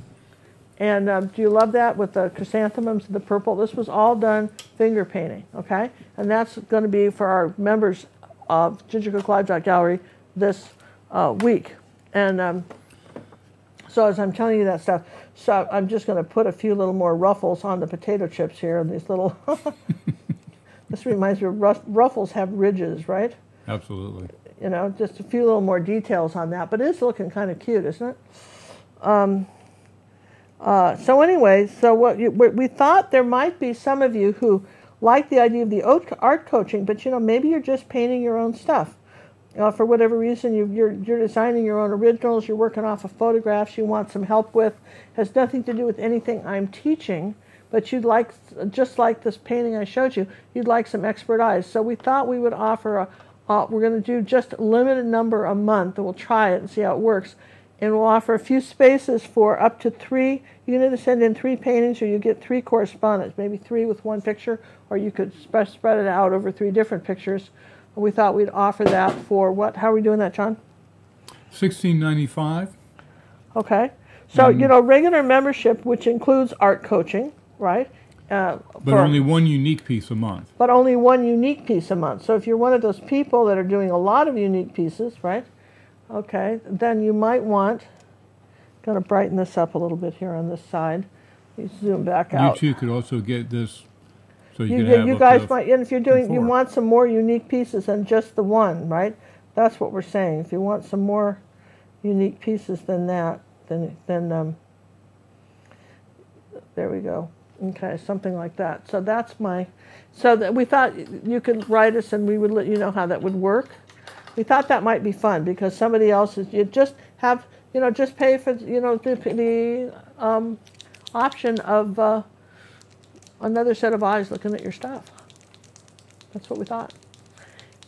And do you love that with the chrysanthemums and the purple? This was all done finger painting, okay? And that's going to be for our members of Ginger Cook Live Gallery this week. And so as I'm telling you that stuff, so I'm just going to put a few little more ruffles on the potato chips here. These little, this reminds me, ruffles have ridges, right? Absolutely. You know, just a few little more details on that. But it is looking kind of cute, isn't it? So anyway, so we thought there might be some of you who like the idea of the art coaching, but you know, maybe you're just painting your own stuff. For whatever reason, you're designing your own originals, you're working off of photographs you want some help with. Has nothing to do with anything I'm teaching, but you'd like, just like this painting I showed you, you'd like some expert eyes. So we thought we would offer we're going to do just a limited number a month, and we'll try it and see how it works. And we'll offer a few spaces for up to 3. You can either send in 3 paintings or you get 3 correspondents, maybe 3 with 1 picture, or you could spread it out over 3 different pictures. We thought we'd offer that for what? How are we doing that, John? $16.95. Okay. So, you know, regular membership, which includes art coaching, right? But only 1 unique piece a month. But only 1 unique piece a month. So if you're one of those people that are doing a lot of unique pieces, right? Okay, then you might want, going to brighten this up a little bit here on this side. You zoom back out. You too could also get this. So you guys might, and if you're doing, you want some more unique pieces than just the 1, right? That's what we're saying. If you want some more unique pieces than that, then there we go. Okay, something like that. So that's so that we thought you could write us and we would let you know how that would work. We thought that might be fun because somebody else you just have, you know, just pay for, you know, the option of another set of eyes looking at your stuff. That's what we thought.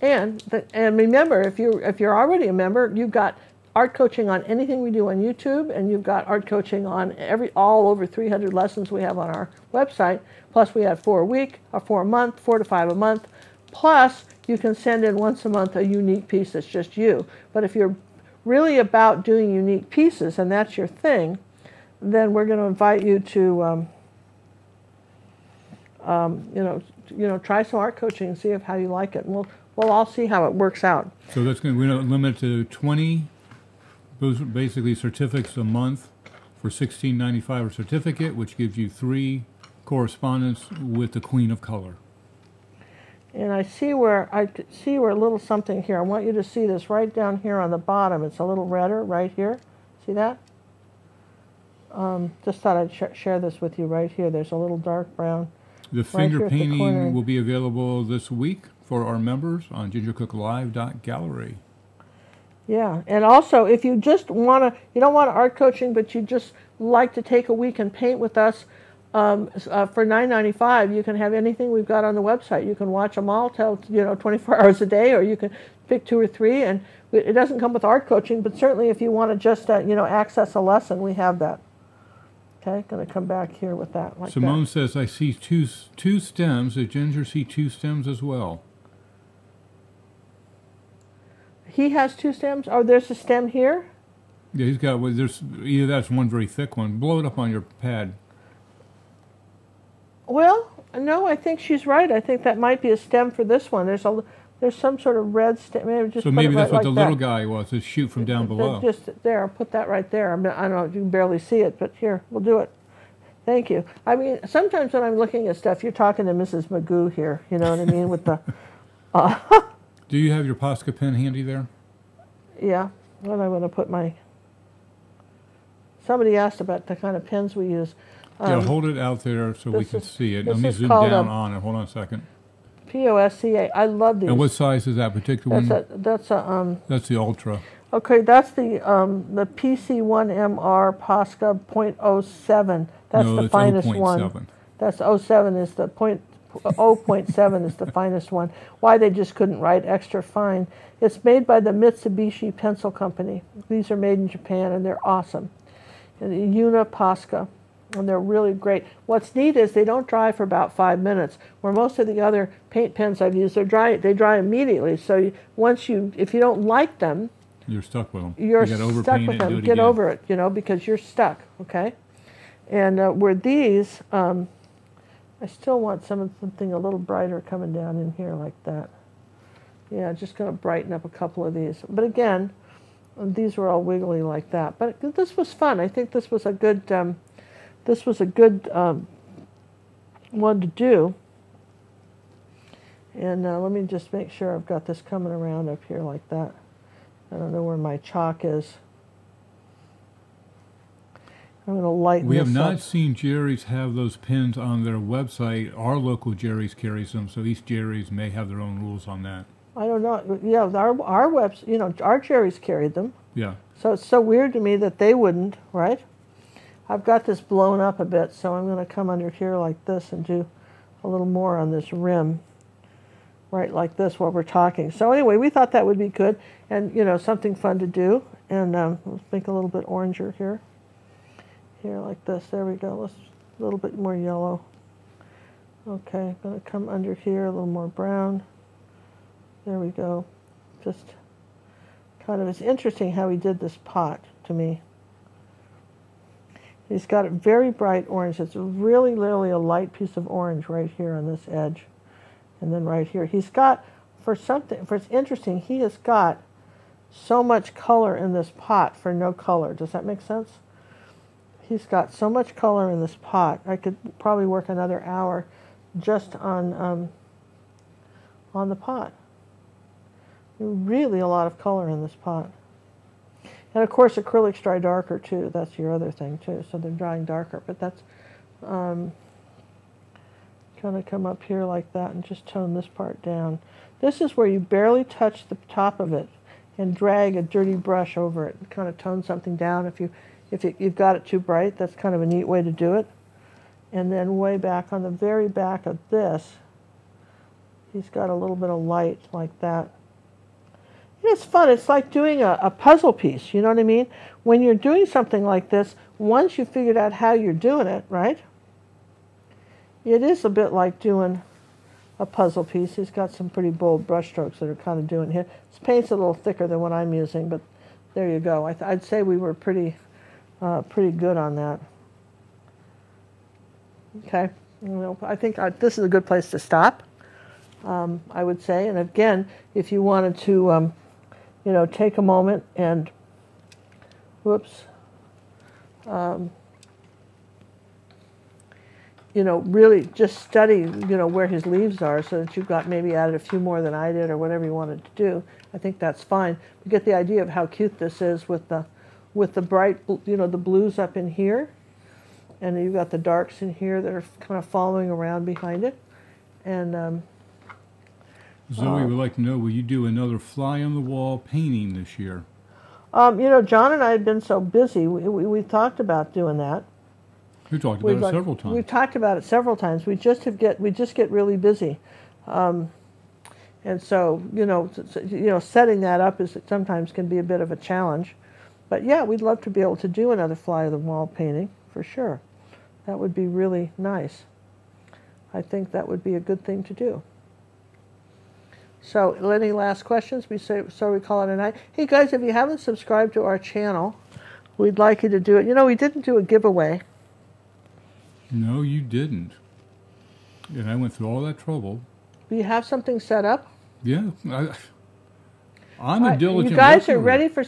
And remember, if you're already a member, you've got art coaching on anything we do on YouTube, and you've got art coaching on all over 300 lessons we have on our website. Plus, we have 4 a week, or 4 a month, 4 to 5 a month. Plus, you can send in once a month a unique piece that's just you. But if you're really about doing unique pieces and that's your thing, then we're going to invite you to you know, try some art coaching and see how you like it. And we'll all see how it works out. So that's going to we're going to limit it to 20, basically certificates a month for $16.95 a certificate, which gives you 3 correspondence with the Queen of Color. And I see where a little something here. I want you to see this right down here on the bottom. It's a little redder right here. See that? Just thought I'd share this with you right here. There's a little dark brown. The finger painting will be available this week for our members on gingercooklive.gallery. Yeah, and also if you just want to, you don't want art coaching, but you just like to take a week and paint with us for $9.95, you can have anything we've got on the website. You can watch them all till 24 hours a day, or you can pick 2 or 3. And it doesn't come with art coaching, but certainly if you want to just access a lesson, we have that. Okay, going to come back here with that. Like Simone says, I see two stems. Does Ginger see 2 stems as well? He has 2 stems. Oh, there's a stem here? Yeah, he's got, there's either that's one very thick one. Blow it up on your pad. Well, no, I think she's right. I think that might be a stem for this one. There's some sort of red stem. Maybe that's what the little guy was, to shoot from down below. Just there, I'll put that right there. I don't know if you can barely see it, but here, we'll do it. Thank you. I mean, sometimes when I'm looking at stuff, you're talking to Mrs. Magoo here, you know what I mean, with the... Do you have your Posca pen handy there? Yeah. Well, I'm going to put my... Somebody asked about the kind of pens we use. Yeah, hold it out there so we can see it. Let me zoom down on it. Hold on a second. POSCA. I love these. And what size is that particular one? That's That's the Ultra. Okay, that's the PC1MR Posca .07. That's no, the it's finest 0.7. one. That's 07 is the 0.7 is the finest one. Why they just couldn't write extra fine. It's made by the Mitsubishi Pencil Company. These are made in Japan and they're awesome. And the Una Posca, and they're really great. What's neat is they don't dry for about 5 minutes. Where most of the other paint pens I've used, they dry immediately. So if you don't like them, you're stuck with them. You're stuck with them. Get over it, because you're stuck, okay? And where these, I still want something a little brighter coming down in here like that. Yeah, just going to brighten up a couple of these. But again, these were all wiggly like that. But this was fun. I think this was a good, one to do. And let me just make sure I've got this coming around up here like that. I don't know where my chalk is. I'm going to lighten this up. We have not seen Jerry's have those pens on their website. Our local Jerry's carries them, so each Jerry's may have their own rules on that. I don't know. Yeah, our webs, our Jerry's carried them. Yeah. So it's so weird to me that they wouldn't, right? I've got this blown up a bit, so I'm going to come under here like this and do a little more on this rim. Right like this while we're talking. So anyway, we thought that would be good and, something fun to do. And let's make a little bit oranger here. Here like this. There we go. Let's a little bit more yellow. Okay, I'm going to come under here, a little more brown. There we go. Just kind of, it's interesting how he did this pot to me. He's got a very bright orange. It's really, really a light piece of orange right here on this edge. And then right here, he's got, it's interesting, he has got so much color in this pot for no color. Does that make sense? He's got so much color in this pot. I could probably work another hour just on the pot. Really a lot of color in this pot. And of course, acrylics dry darker too. That's your other thing too. So they're drying darker. But that's kind of come up here like that and just tone this part down. This is where you barely touch the top of it and drag a dirty brush over it and kind of tone something down. If you've got it too bright, that's kind of a neat way to do it. And then way back on the very back of this, he's got a little bit of light like that. It's fun. It's like doing a puzzle piece, you know what I mean? When you're doing something like this, once you've figured out how you're doing it, right? It is a bit like doing a puzzle piece. He's got some pretty bold brush strokes that are kind of doing here. This paint's a little thicker than what I'm using, but there you go. I'd say we were pretty good on that. Okay. I think this is a good place to stop, I would say. And again, if you wanted to, take a moment and, really just study, where his leaves are so that you've got maybe added a few more than I did or whatever you wanted to do. I think that's fine. You get the idea of how cute this is with the bright, the blues up in here. And you've got the darks in here that are kind of following around behind it. And Zoe would like to know, will you do another fly-on-the-wall painting this year? John and I had been so busy. We talked about doing that. We talked about it several times. We've talked about it several times. We just get really busy, and so setting that up sometimes can be a bit of a challenge. But yeah, we'd love to be able to do another fly-on-the-wall painting for sure. That would be really nice. I think that would be a good thing to do. So, any last questions? We call it a night. Hey guys, if you haven't subscribed to our channel, we'd like you to do it. We didn't do a giveaway. No, you didn't. And I went through all that trouble. Do you have something set up? Yeah, I'm a diligent. You guys are ready for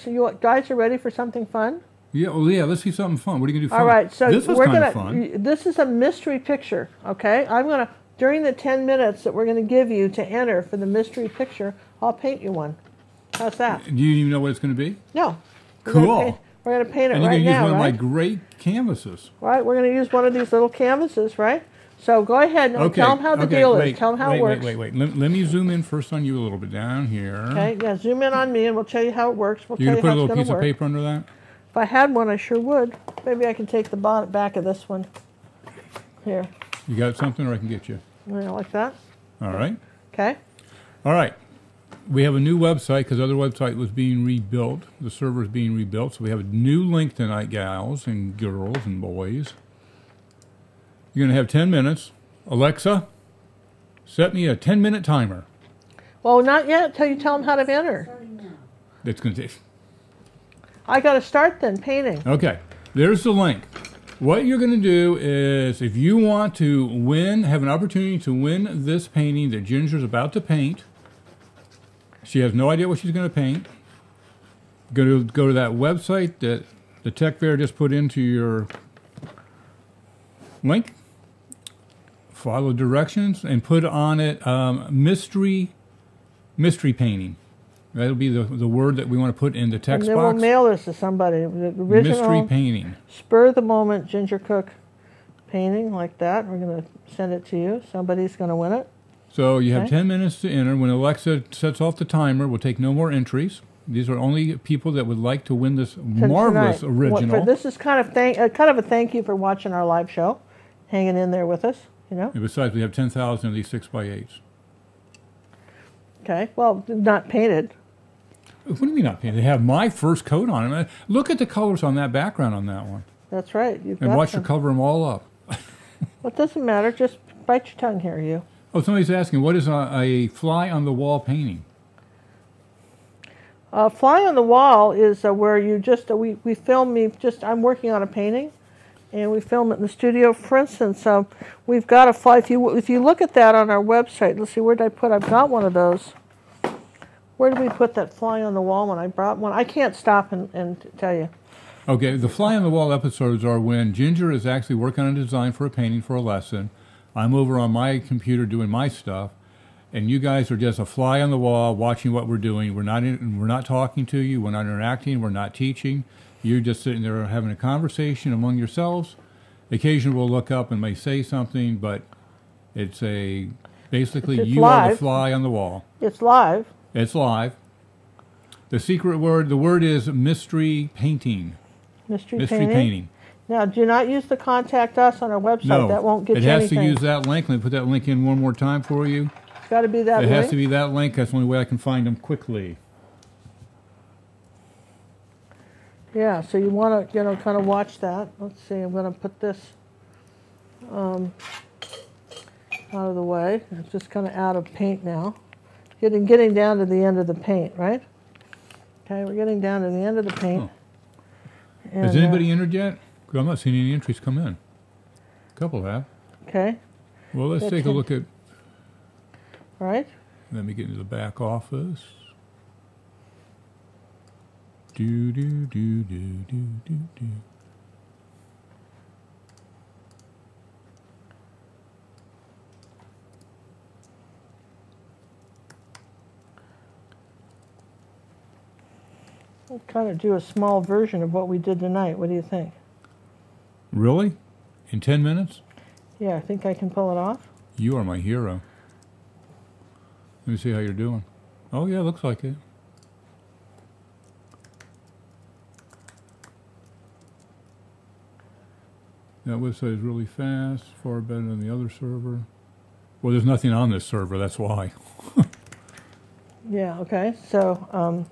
something fun? Yeah, well, yeah. Let's see something fun. What are you gonna do? Fun? All right, so this was kind of fun. This is a mystery picture. Okay, I'm gonna during the 10 minutes that we're gonna give you to enter for the mystery picture, I'll paint you one. How's that? Do you even know what it's gonna be? No. Cool. We're going to paint it right now, And you're going to use one right? of my great canvases. Right, we're going to use one of these little canvases, right? So go ahead and tell them how the deal wait, is. Tell them how it works. Wait. Let me zoom in first on you a little bit down here. Okay, yeah, zoom in on me and we'll tell you how it works. We'll You're tell going to you put a how little it's piece going of to work. paper under that? If I had one, I sure would. Maybe I can take the back of this one. Here. You got something, or I can get you? Like that? All right. Okay. All right. We have a new website because the other website was being rebuilt. The server is being rebuilt, so we have a new link tonight, gals and girls and boys. You're going to have 10 minutes. Alexa, set me a 10-minute timer. Well, not yet until you tell them how to enter. That's going to take... I got to start then, painting. Okay. There's the link. What you're going to do is, if you want to win, have an opportunity to win this painting that Ginger's about to paint. She has no idea what she's going to paint. Go to that website that the Tech Fair just put into your link. Follow directions and put on it mystery painting. That'll be the word that we want to put in the text box. And then we'll mail this to somebody. The original mystery painting. Spur of the moment Ginger Cook painting like that. We're going to send it to you. Somebody's going to win it. So you have 10 minutes to enter. When Alexa sets off the timer, we'll take no more entries. These are only people that would like to win this marvelous original. This is kind of a thank you for watching our live show, hanging in there with us. You know. And besides, we have 10,000 of these 6x8s. Okay. Well, not painted. What do you mean not painted? They have my first coat on them. Look at the colors on that background on that one. That's right. And watch her cover them all up. Well, it doesn't matter. Just bite your tongue here, you. Oh, somebody's asking, what is a fly on the wall painting? Fly on the wall is where you just we film me. I'm working on a painting, and we film it in the studio. For instance, we've got a fly. If you look at that on our website, let's see, where did I put? I've got one of those. Where did we put that fly on the wall when I brought one? I can't stop and tell you. Okay, the fly on the wall episodes are when Ginger is actually working on a design for a painting for a lesson. I'm over on my computer doing my stuff, and you guys are just a fly on the wall watching what we're doing. We're not talking to you. We're not interacting. We're not teaching. You're just sitting there having a conversation among yourselves. Occasionally we'll look up and may say something, but it's basically it's you live. are the fly on the wall. It's live. It's live. The secret word, the word is mystery painting. Mystery painting. Now, do not use the contact us on our website. No, that won't get you anything. It has to use that link. Let me put that link in one more time for you. It's got to be that link. It has to be that link. That's the only way I can find them quickly. Yeah, so you want to, kind of watch that. Let's see. I'm going to put this out of the way. It's just kind of out of paint now. Getting down to the end of the paint, right? Okay, we're getting down to the end of the paint. Oh. And, has anybody entered yet? Because I'm not seeing any entries come in. A couple have. Okay. Well, let's take a look at... All right. Let me get into the back office. Do, do, do, do, do, do, do. We'll kind of do a small version of what we did tonight. What do you think? Really? In 10 minutes? Yeah, I think I can pull it off. You are my hero. Let me see how you're doing. Oh, yeah, looks like it. That website is really fast, far better than the other server. Well, there's nothing on this server, that's why. Yeah, okay. So,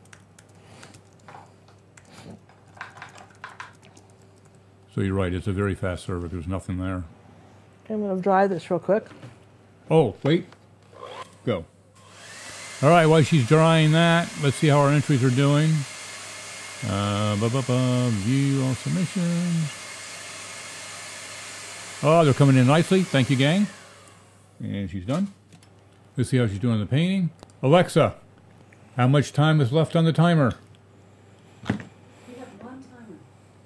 So you're right, it's a very fast server. There's nothing there. I'm going to dry this real quick. Oh, wait. Go. All right, while she's drying that, let's see how our entries are doing. View all submissions. Oh, they're coming in nicely. Thank you, gang. And she's done. Let's see how she's doing in the painting. Alexa, how much time is left on the timer? We have one timer,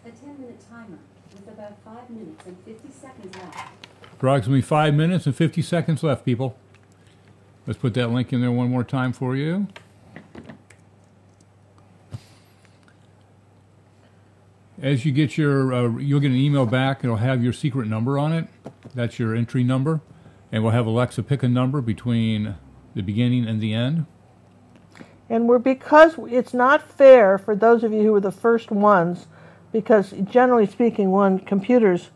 a 10-minute timer, with about 5 minutes and 50 seconds left. Approximately 5 minutes and 50 seconds left, people. Let's put that link in there one more time for you. As you get your, you'll get an email back. It'll have your secret number on it. That's your entry number. And we'll have Alexa pick a number between the beginning and the end. And because it's not fair for those of you who were the first ones, because generally speaking, when computers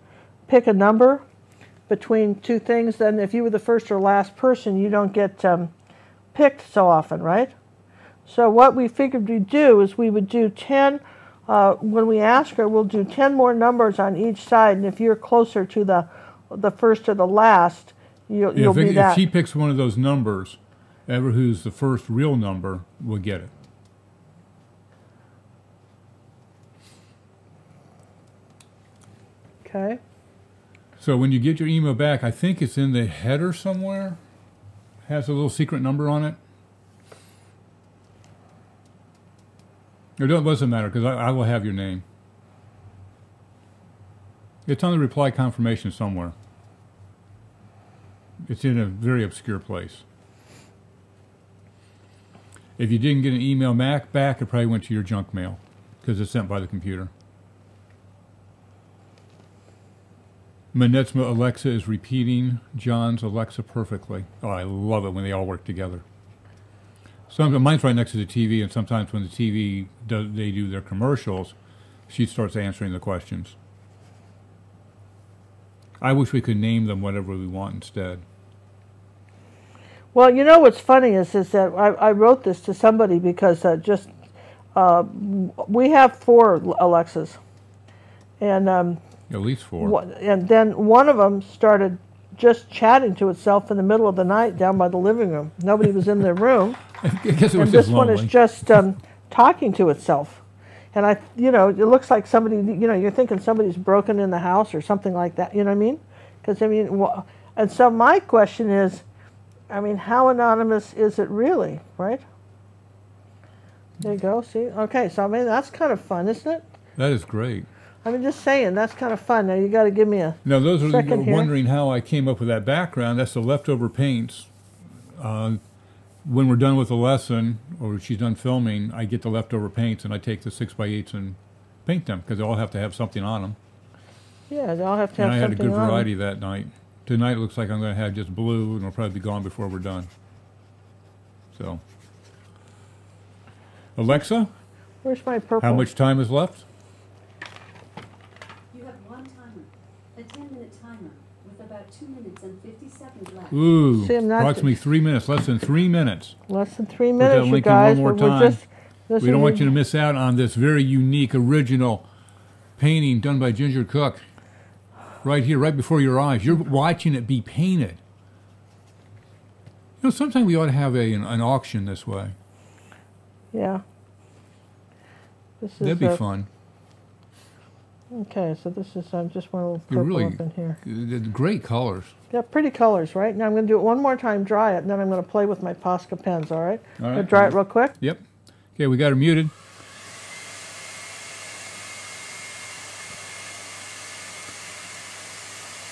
pick a number between two things, then if you were the first or last person, you don't get picked so often, right? So what we figured we'd do is we would do 10, when we ask her, we'll do 10 more numbers on each side, and if you're closer to the first or the last, you'll be that. If she picks one of those numbers, ever who's the first real number will get it. Okay. So when you get your email back, I think it's in the header somewhere. Has a little secret number on it. It doesn't matter because I will have your name. It's on the reply confirmation somewhere. It's in a very obscure place. If you didn't get an email back, it probably went to your junk mail because it's sent by the computer. Manette's Alexa is repeating John's Alexa perfectly. Oh, I love it when they all work together. Mine's right next to the TV, and sometimes when the TV they do their commercials, she starts answering the questions. I wish we could name them whatever we want instead. Well, you know what's funny is that I wrote this to somebody because we have 4 Alexas, and at least 4. And then one of them started just chatting to itself in the middle of the night down by the living room. Nobody was in their room. I guess it was and this just one lonely. is just talking to itself. And it looks like somebody, you're thinking somebody's broken in the house or something like that. You know what I mean? Because and so my question is, how anonymous is it really, right? There you go. See? Okay, so that's kind of fun, isn't it? That is great. Just saying, that's kind of fun. Now you got to give me a Now, those are second here. wondering how I came up with that background. That's the leftover paints. When we're done with the lesson, or she's done filming, I get the leftover paints and I take the 6x8s and paint them because they all have to have something on them. Yeah, they all have to have something on them. And I had a good variety that night. Tonight it looks like I'm going to have just blue, and it'll probably be gone before we're done. So, Alexa, where's my purple? how much time is left? You have one timer, a 10-minute timer, with about 2 minutes and 50 seconds left. Ooh, See, approximately 3 minutes, less than 3 minutes. Less than 3 minutes, you link in guys. one more We're time. just We don't want you to miss out on this very unique, original painting done by Ginger Cook. Right here, right before your eyes. You're watching it be painted. Sometime we ought to have an auction this way. Yeah. That'd be fun. Okay, so this is just one little You're purple really up in here. Great colors. Yeah, pretty colors, right? Now I'm going to do it one more time, dry it, and then I'm going to play with my Posca pens, all right? All right. I'm going to dry it real quick. Yep. Okay, we got her muted.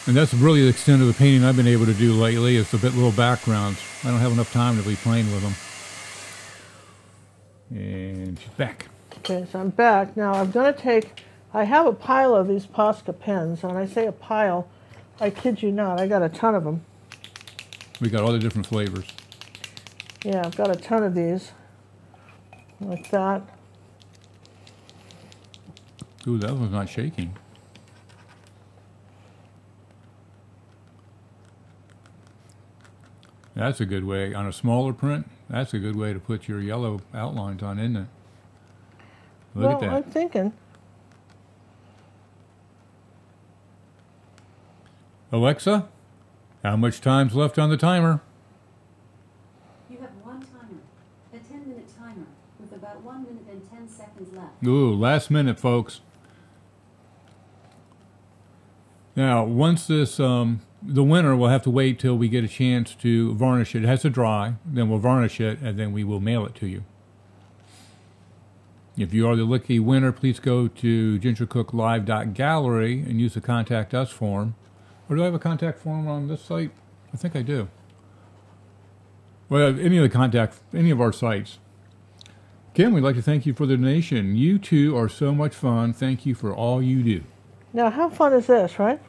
And that's really the extent of the painting I've been able to do lately. It's a bit little backgrounds. I don't have enough time to be playing with them. And she's back. Okay, so I'm back. Now I'm going to I have a pile of these Posca pens. And when I say a pile, I kid you not, I got a ton of them. We got all the different flavors. Yeah, I've got a ton of these. Like that. Ooh, that one's not shaking. That's a good way. On a smaller print, that's a good way to put your yellow outlines on, isn't it? Look at that. I'm thinking. Alexa, how much time's left on the timer? You have one timer, a 10-minute timer, with about 1 minute and 10 seconds left. Ooh, last minute, folks. Now, once this, the winner will have to wait till we get a chance to varnish it. It has to dry, then we'll varnish it, and then we will mail it to you. If you are the lucky winner, please go to gingercooklive.gallery and use the Contact Us form. Or do I have a contact form on this site? I think I do. Well, any of our sites. Kim, we'd like to thank you for the donation. You two are so much fun. Thank you for all you do. Now, how fun is this, right?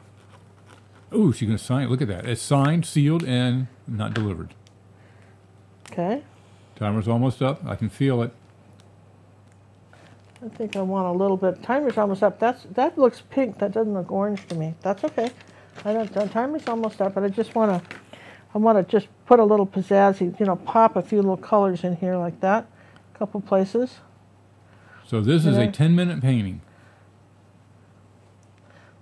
Oh, she's going to sign it. Look at that. It's signed, sealed, and not delivered. Okay. Timer's almost up. I can feel it. I think I want a little bit. Timer's almost up. That looks pink. That doesn't look orange to me. That's okay. I don't. The timer's almost up, but I just want to. I want to just put a little pizzazzy. You know, pop a few little colors in here like that. A couple places. So this is a 10-minute painting.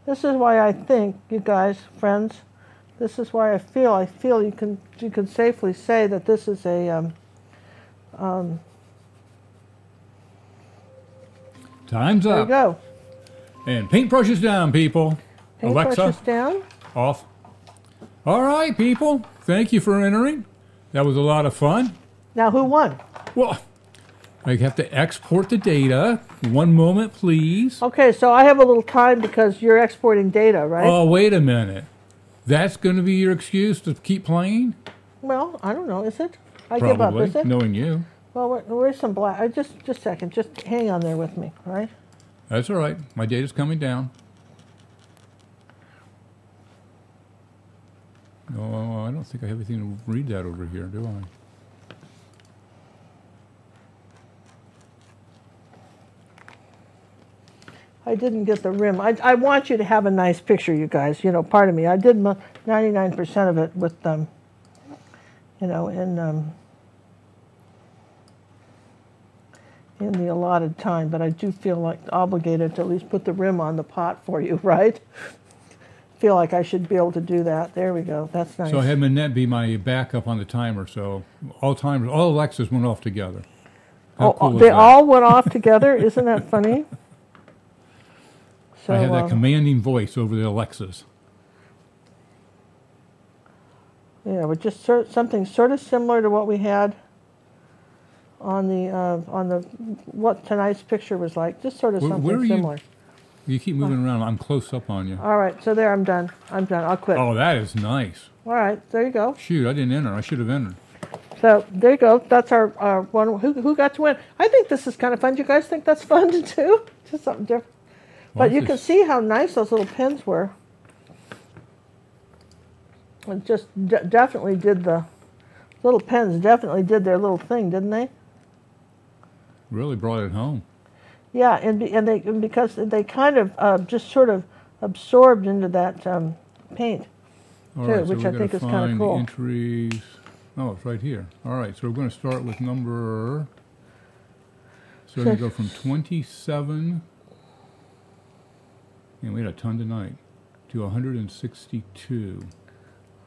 This is why I think, you guys, friends. This is why I feel you can safely say that this is a. Time's There up. you go. And paintbrushes down, people. Paintbrushes Alexa, down. off. All right, people. Thank you for entering. That was a lot of fun. Now, who won? Well, I have to export the data. One moment, please. Okay, so I have a little time because you're exporting data, right? Oh, wait a minute. That's going to be your excuse to keep playing? Well, I don't know. Is it? I Probably, give up. Is it? knowing you. Well, where's some black? Just a second. Just hang on there with me, all right? That's all right. My data's coming down. Oh, I don't think I have anything to read that over here, do I? I didn't get the rim. I want you to have a nice picture, you guys. You know, pardon me. I did 99% of it with you know, in the allotted time, but I do feel like obligated to at least put the rim on the pot for you, right? Feel like I should be able to do that. There we go. That's nice. So I had Minette be my backup on the timer, so all Alexas went off together. How cool is they that? all went off together. Isn't that funny? So, I have that commanding voice over the Alexas. Yeah, but just something sort of similar to what we had on the what tonight's picture was like. Just sort of something similar. You keep moving around. I'm close up on you. All right, so there, I'm done. I'll quit. Oh, that is nice. All right, there you go. Shoot, I didn't enter. I should have entered. So there you go. That's our one. Who got to win? I think this is kind of fun. Do you guys think that's fun to do? Just something different. But you can see how nice those little pins were. It just definitely did the little pens definitely did their little thing, didn't they? Really brought it home. Yeah, and because they kind of just sort of absorbed into that paint, All too, right, so which I think is kind of the cool. Entries. Oh, it's right here. All right, so we're going to start with number. So we're going to go from 27. And we had a ton tonight. To 162.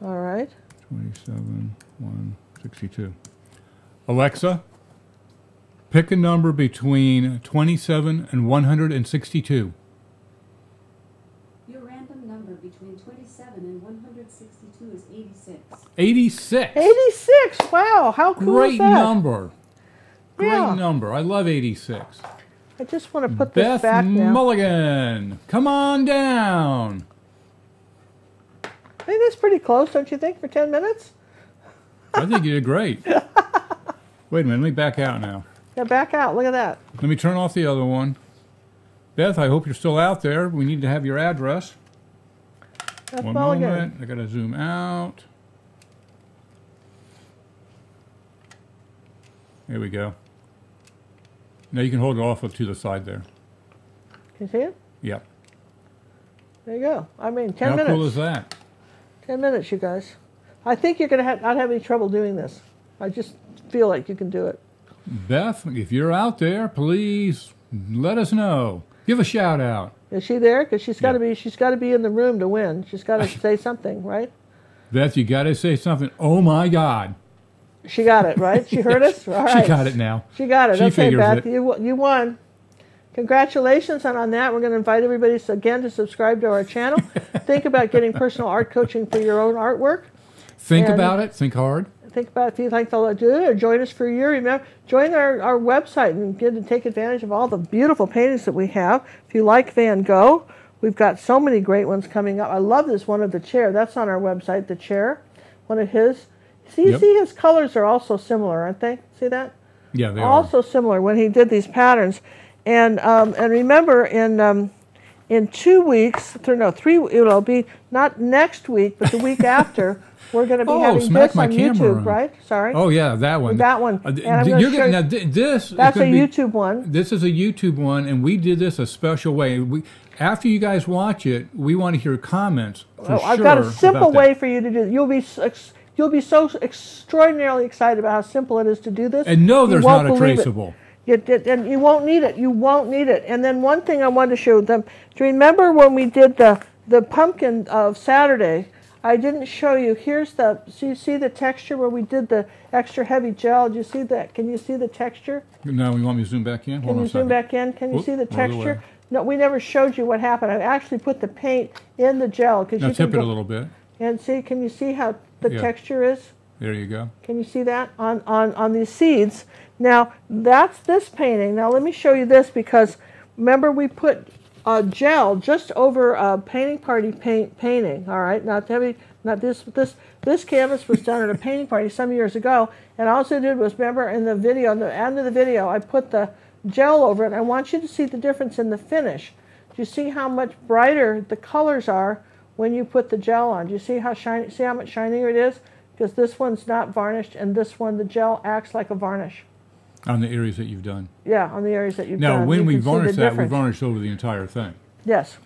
All right. 27, 162. Alexa, pick a number between 27 and 162. Your random number between 27 and 162 is 86. 86. 86. Wow, how cool Great is that? number. Great Yeah. number. I love 86. I just want to put Beth this back now. Mulligan, come on down. I think that's pretty close, don't you think, for 10 minutes? I think you did great. Wait a minute, let me back out now. Yeah, back out. Look at that. Let me turn off the other one. Beth, I hope you're still out there. We need to have your address. That's One Mulligan. moment. I got to zoom out. There we go. Now you can hold it off to the side there. Can you see it? Yep. There you go. I mean, 10 How minutes. cool is that? 10 minutes, you guys. I think you're going to not have any trouble doing this. I just feel like you can do it. Beth, if you're out there, please let us know. Give a shout out. Is she there? Because she's got to be in the room to win. She's got to say something, right? Beth, you got to say something. Oh my God. She got it, right? She heard us? All right. She got it now. She got it. She Okay, figures Beth, it. you won. Congratulations on that. We're going to invite everybody again to subscribe to our channel. Think about getting personal art coaching for your own artwork. Think about it. Think hard. Think about if you'd like to do it or join us for a year. Remember, join our website and get to take advantage of all the beautiful paintings that we have. If you like Van Gogh, we've got so many great ones coming up. I love this one of the chair. That's on our website, the chair, one of his. See, Yep. see his colors are also similar, aren't they? See that? Yeah, they are. Also similar when he did these patterns. And remember, in in 2 weeks, no, 3, it'll be not next week, but the week after, we're going to be having this on YouTube, right? Sorry. Oh, yeah, that one. That one. And I'm you're show now, this that's a YouTube one. This is a YouTube one, and we did this a special way. After you guys watch it, we want to hear comments. I've got a simple way for you to do it. You'll be so extraordinarily excited about how simple it is to do this. And no, there's not a traceable. And you won't need it. You won't need it. And then one thing I wanted to show them. Do you remember when we did the pumpkin of Saturday? I didn't show you. Here's the. So you see the texture where we did the extra heavy gel. Do you see that? Can you see the texture? No, you want me to zoom back in? Can you zoom back in? Can you see the texture? No, we never showed you what happened. I actually put the paint in the gel because you tip it a little bit. And see, can you see how the texture is? There you go. Can you see that on these seeds? Now, that's this painting. Now, let me show you this because remember we put gel just over a painting party painting, all right? Not heavy, not this canvas was done at a painting party some years ago, and all I did was, remember in the video, in the end of the video, I put the gel over it. I want you to see the difference in the finish. Do you see how much brighter the colors are when you put the gel on? Do you see how shiny, see how much shinier it is? Because this one's not varnished, and this one, the gel acts like a varnish. On the areas that you've done. Yeah, on the areas that you've done. Now, when we varnish that, we varnish over the entire thing. Yes.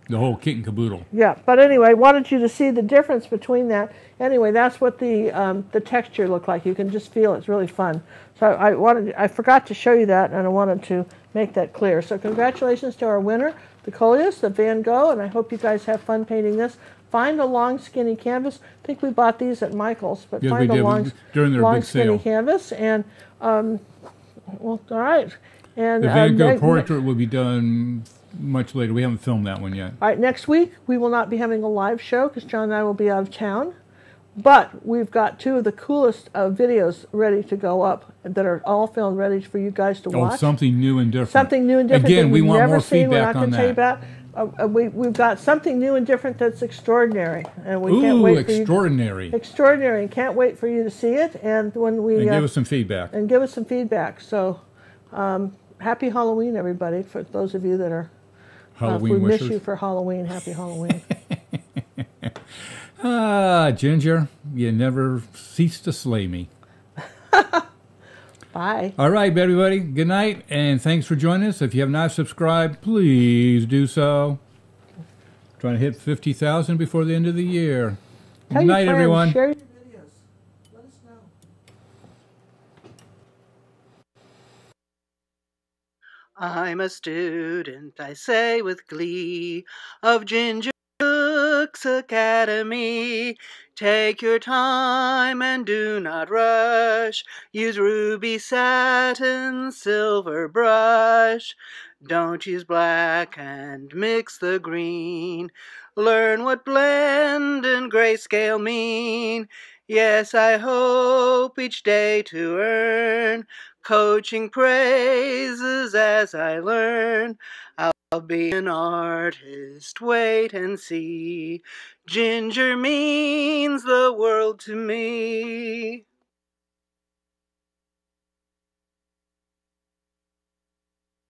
The whole kit and caboodle. Yeah, but anyway, I wanted you to see the difference between that. Anyway, that's what the texture looked like. You can just feel it's really fun. So I forgot to show you that, and I wanted to make that clear. So congratulations to our winner, the Coleus, the Van Gogh, and I hope you guys have fun painting this. Find a long, skinny canvas. I think we bought these at Michael's, but find a long, skinny canvas. And, well, all right. And the Van Gogh portrait will be done much later. We haven't filmed that one yet. All right, next week we will not be having a live show because John and I will be out of town. But we've got 2 of the coolest videos ready to go up that are all filmed, ready for you guys to watch. Oh, something new and different. Something new and different. Again, we want more We're not feedback on going to tell you about. We've got something new and different that's extraordinary, and we can't wait for you. Extraordinary! Extraordinary, and can't wait for you to see it. And when we give us some feedback. And give us some feedback. So, happy Halloween, everybody! For those of you that are Halloween we wishers. miss you for Halloween. Happy Halloween! Ginger, you never cease to slay me. Bye. All right, everybody. Good night, and thanks for joining us. If you have not subscribed, please do so. Trying to hit 50,000 before the end of the year. Good night, everyone. Share your videos. Let us know. I'm a student, I say with glee, of Ginger Cook's Academy. Take your time and do not rush. Use ruby satin, silver brush. Don't use black and mix the green. Learn what blend and grayscale mean. Yes, I hope each day to earn coaching praises as I learn. I'll be an artist, wait and see. Ginger means the world to me.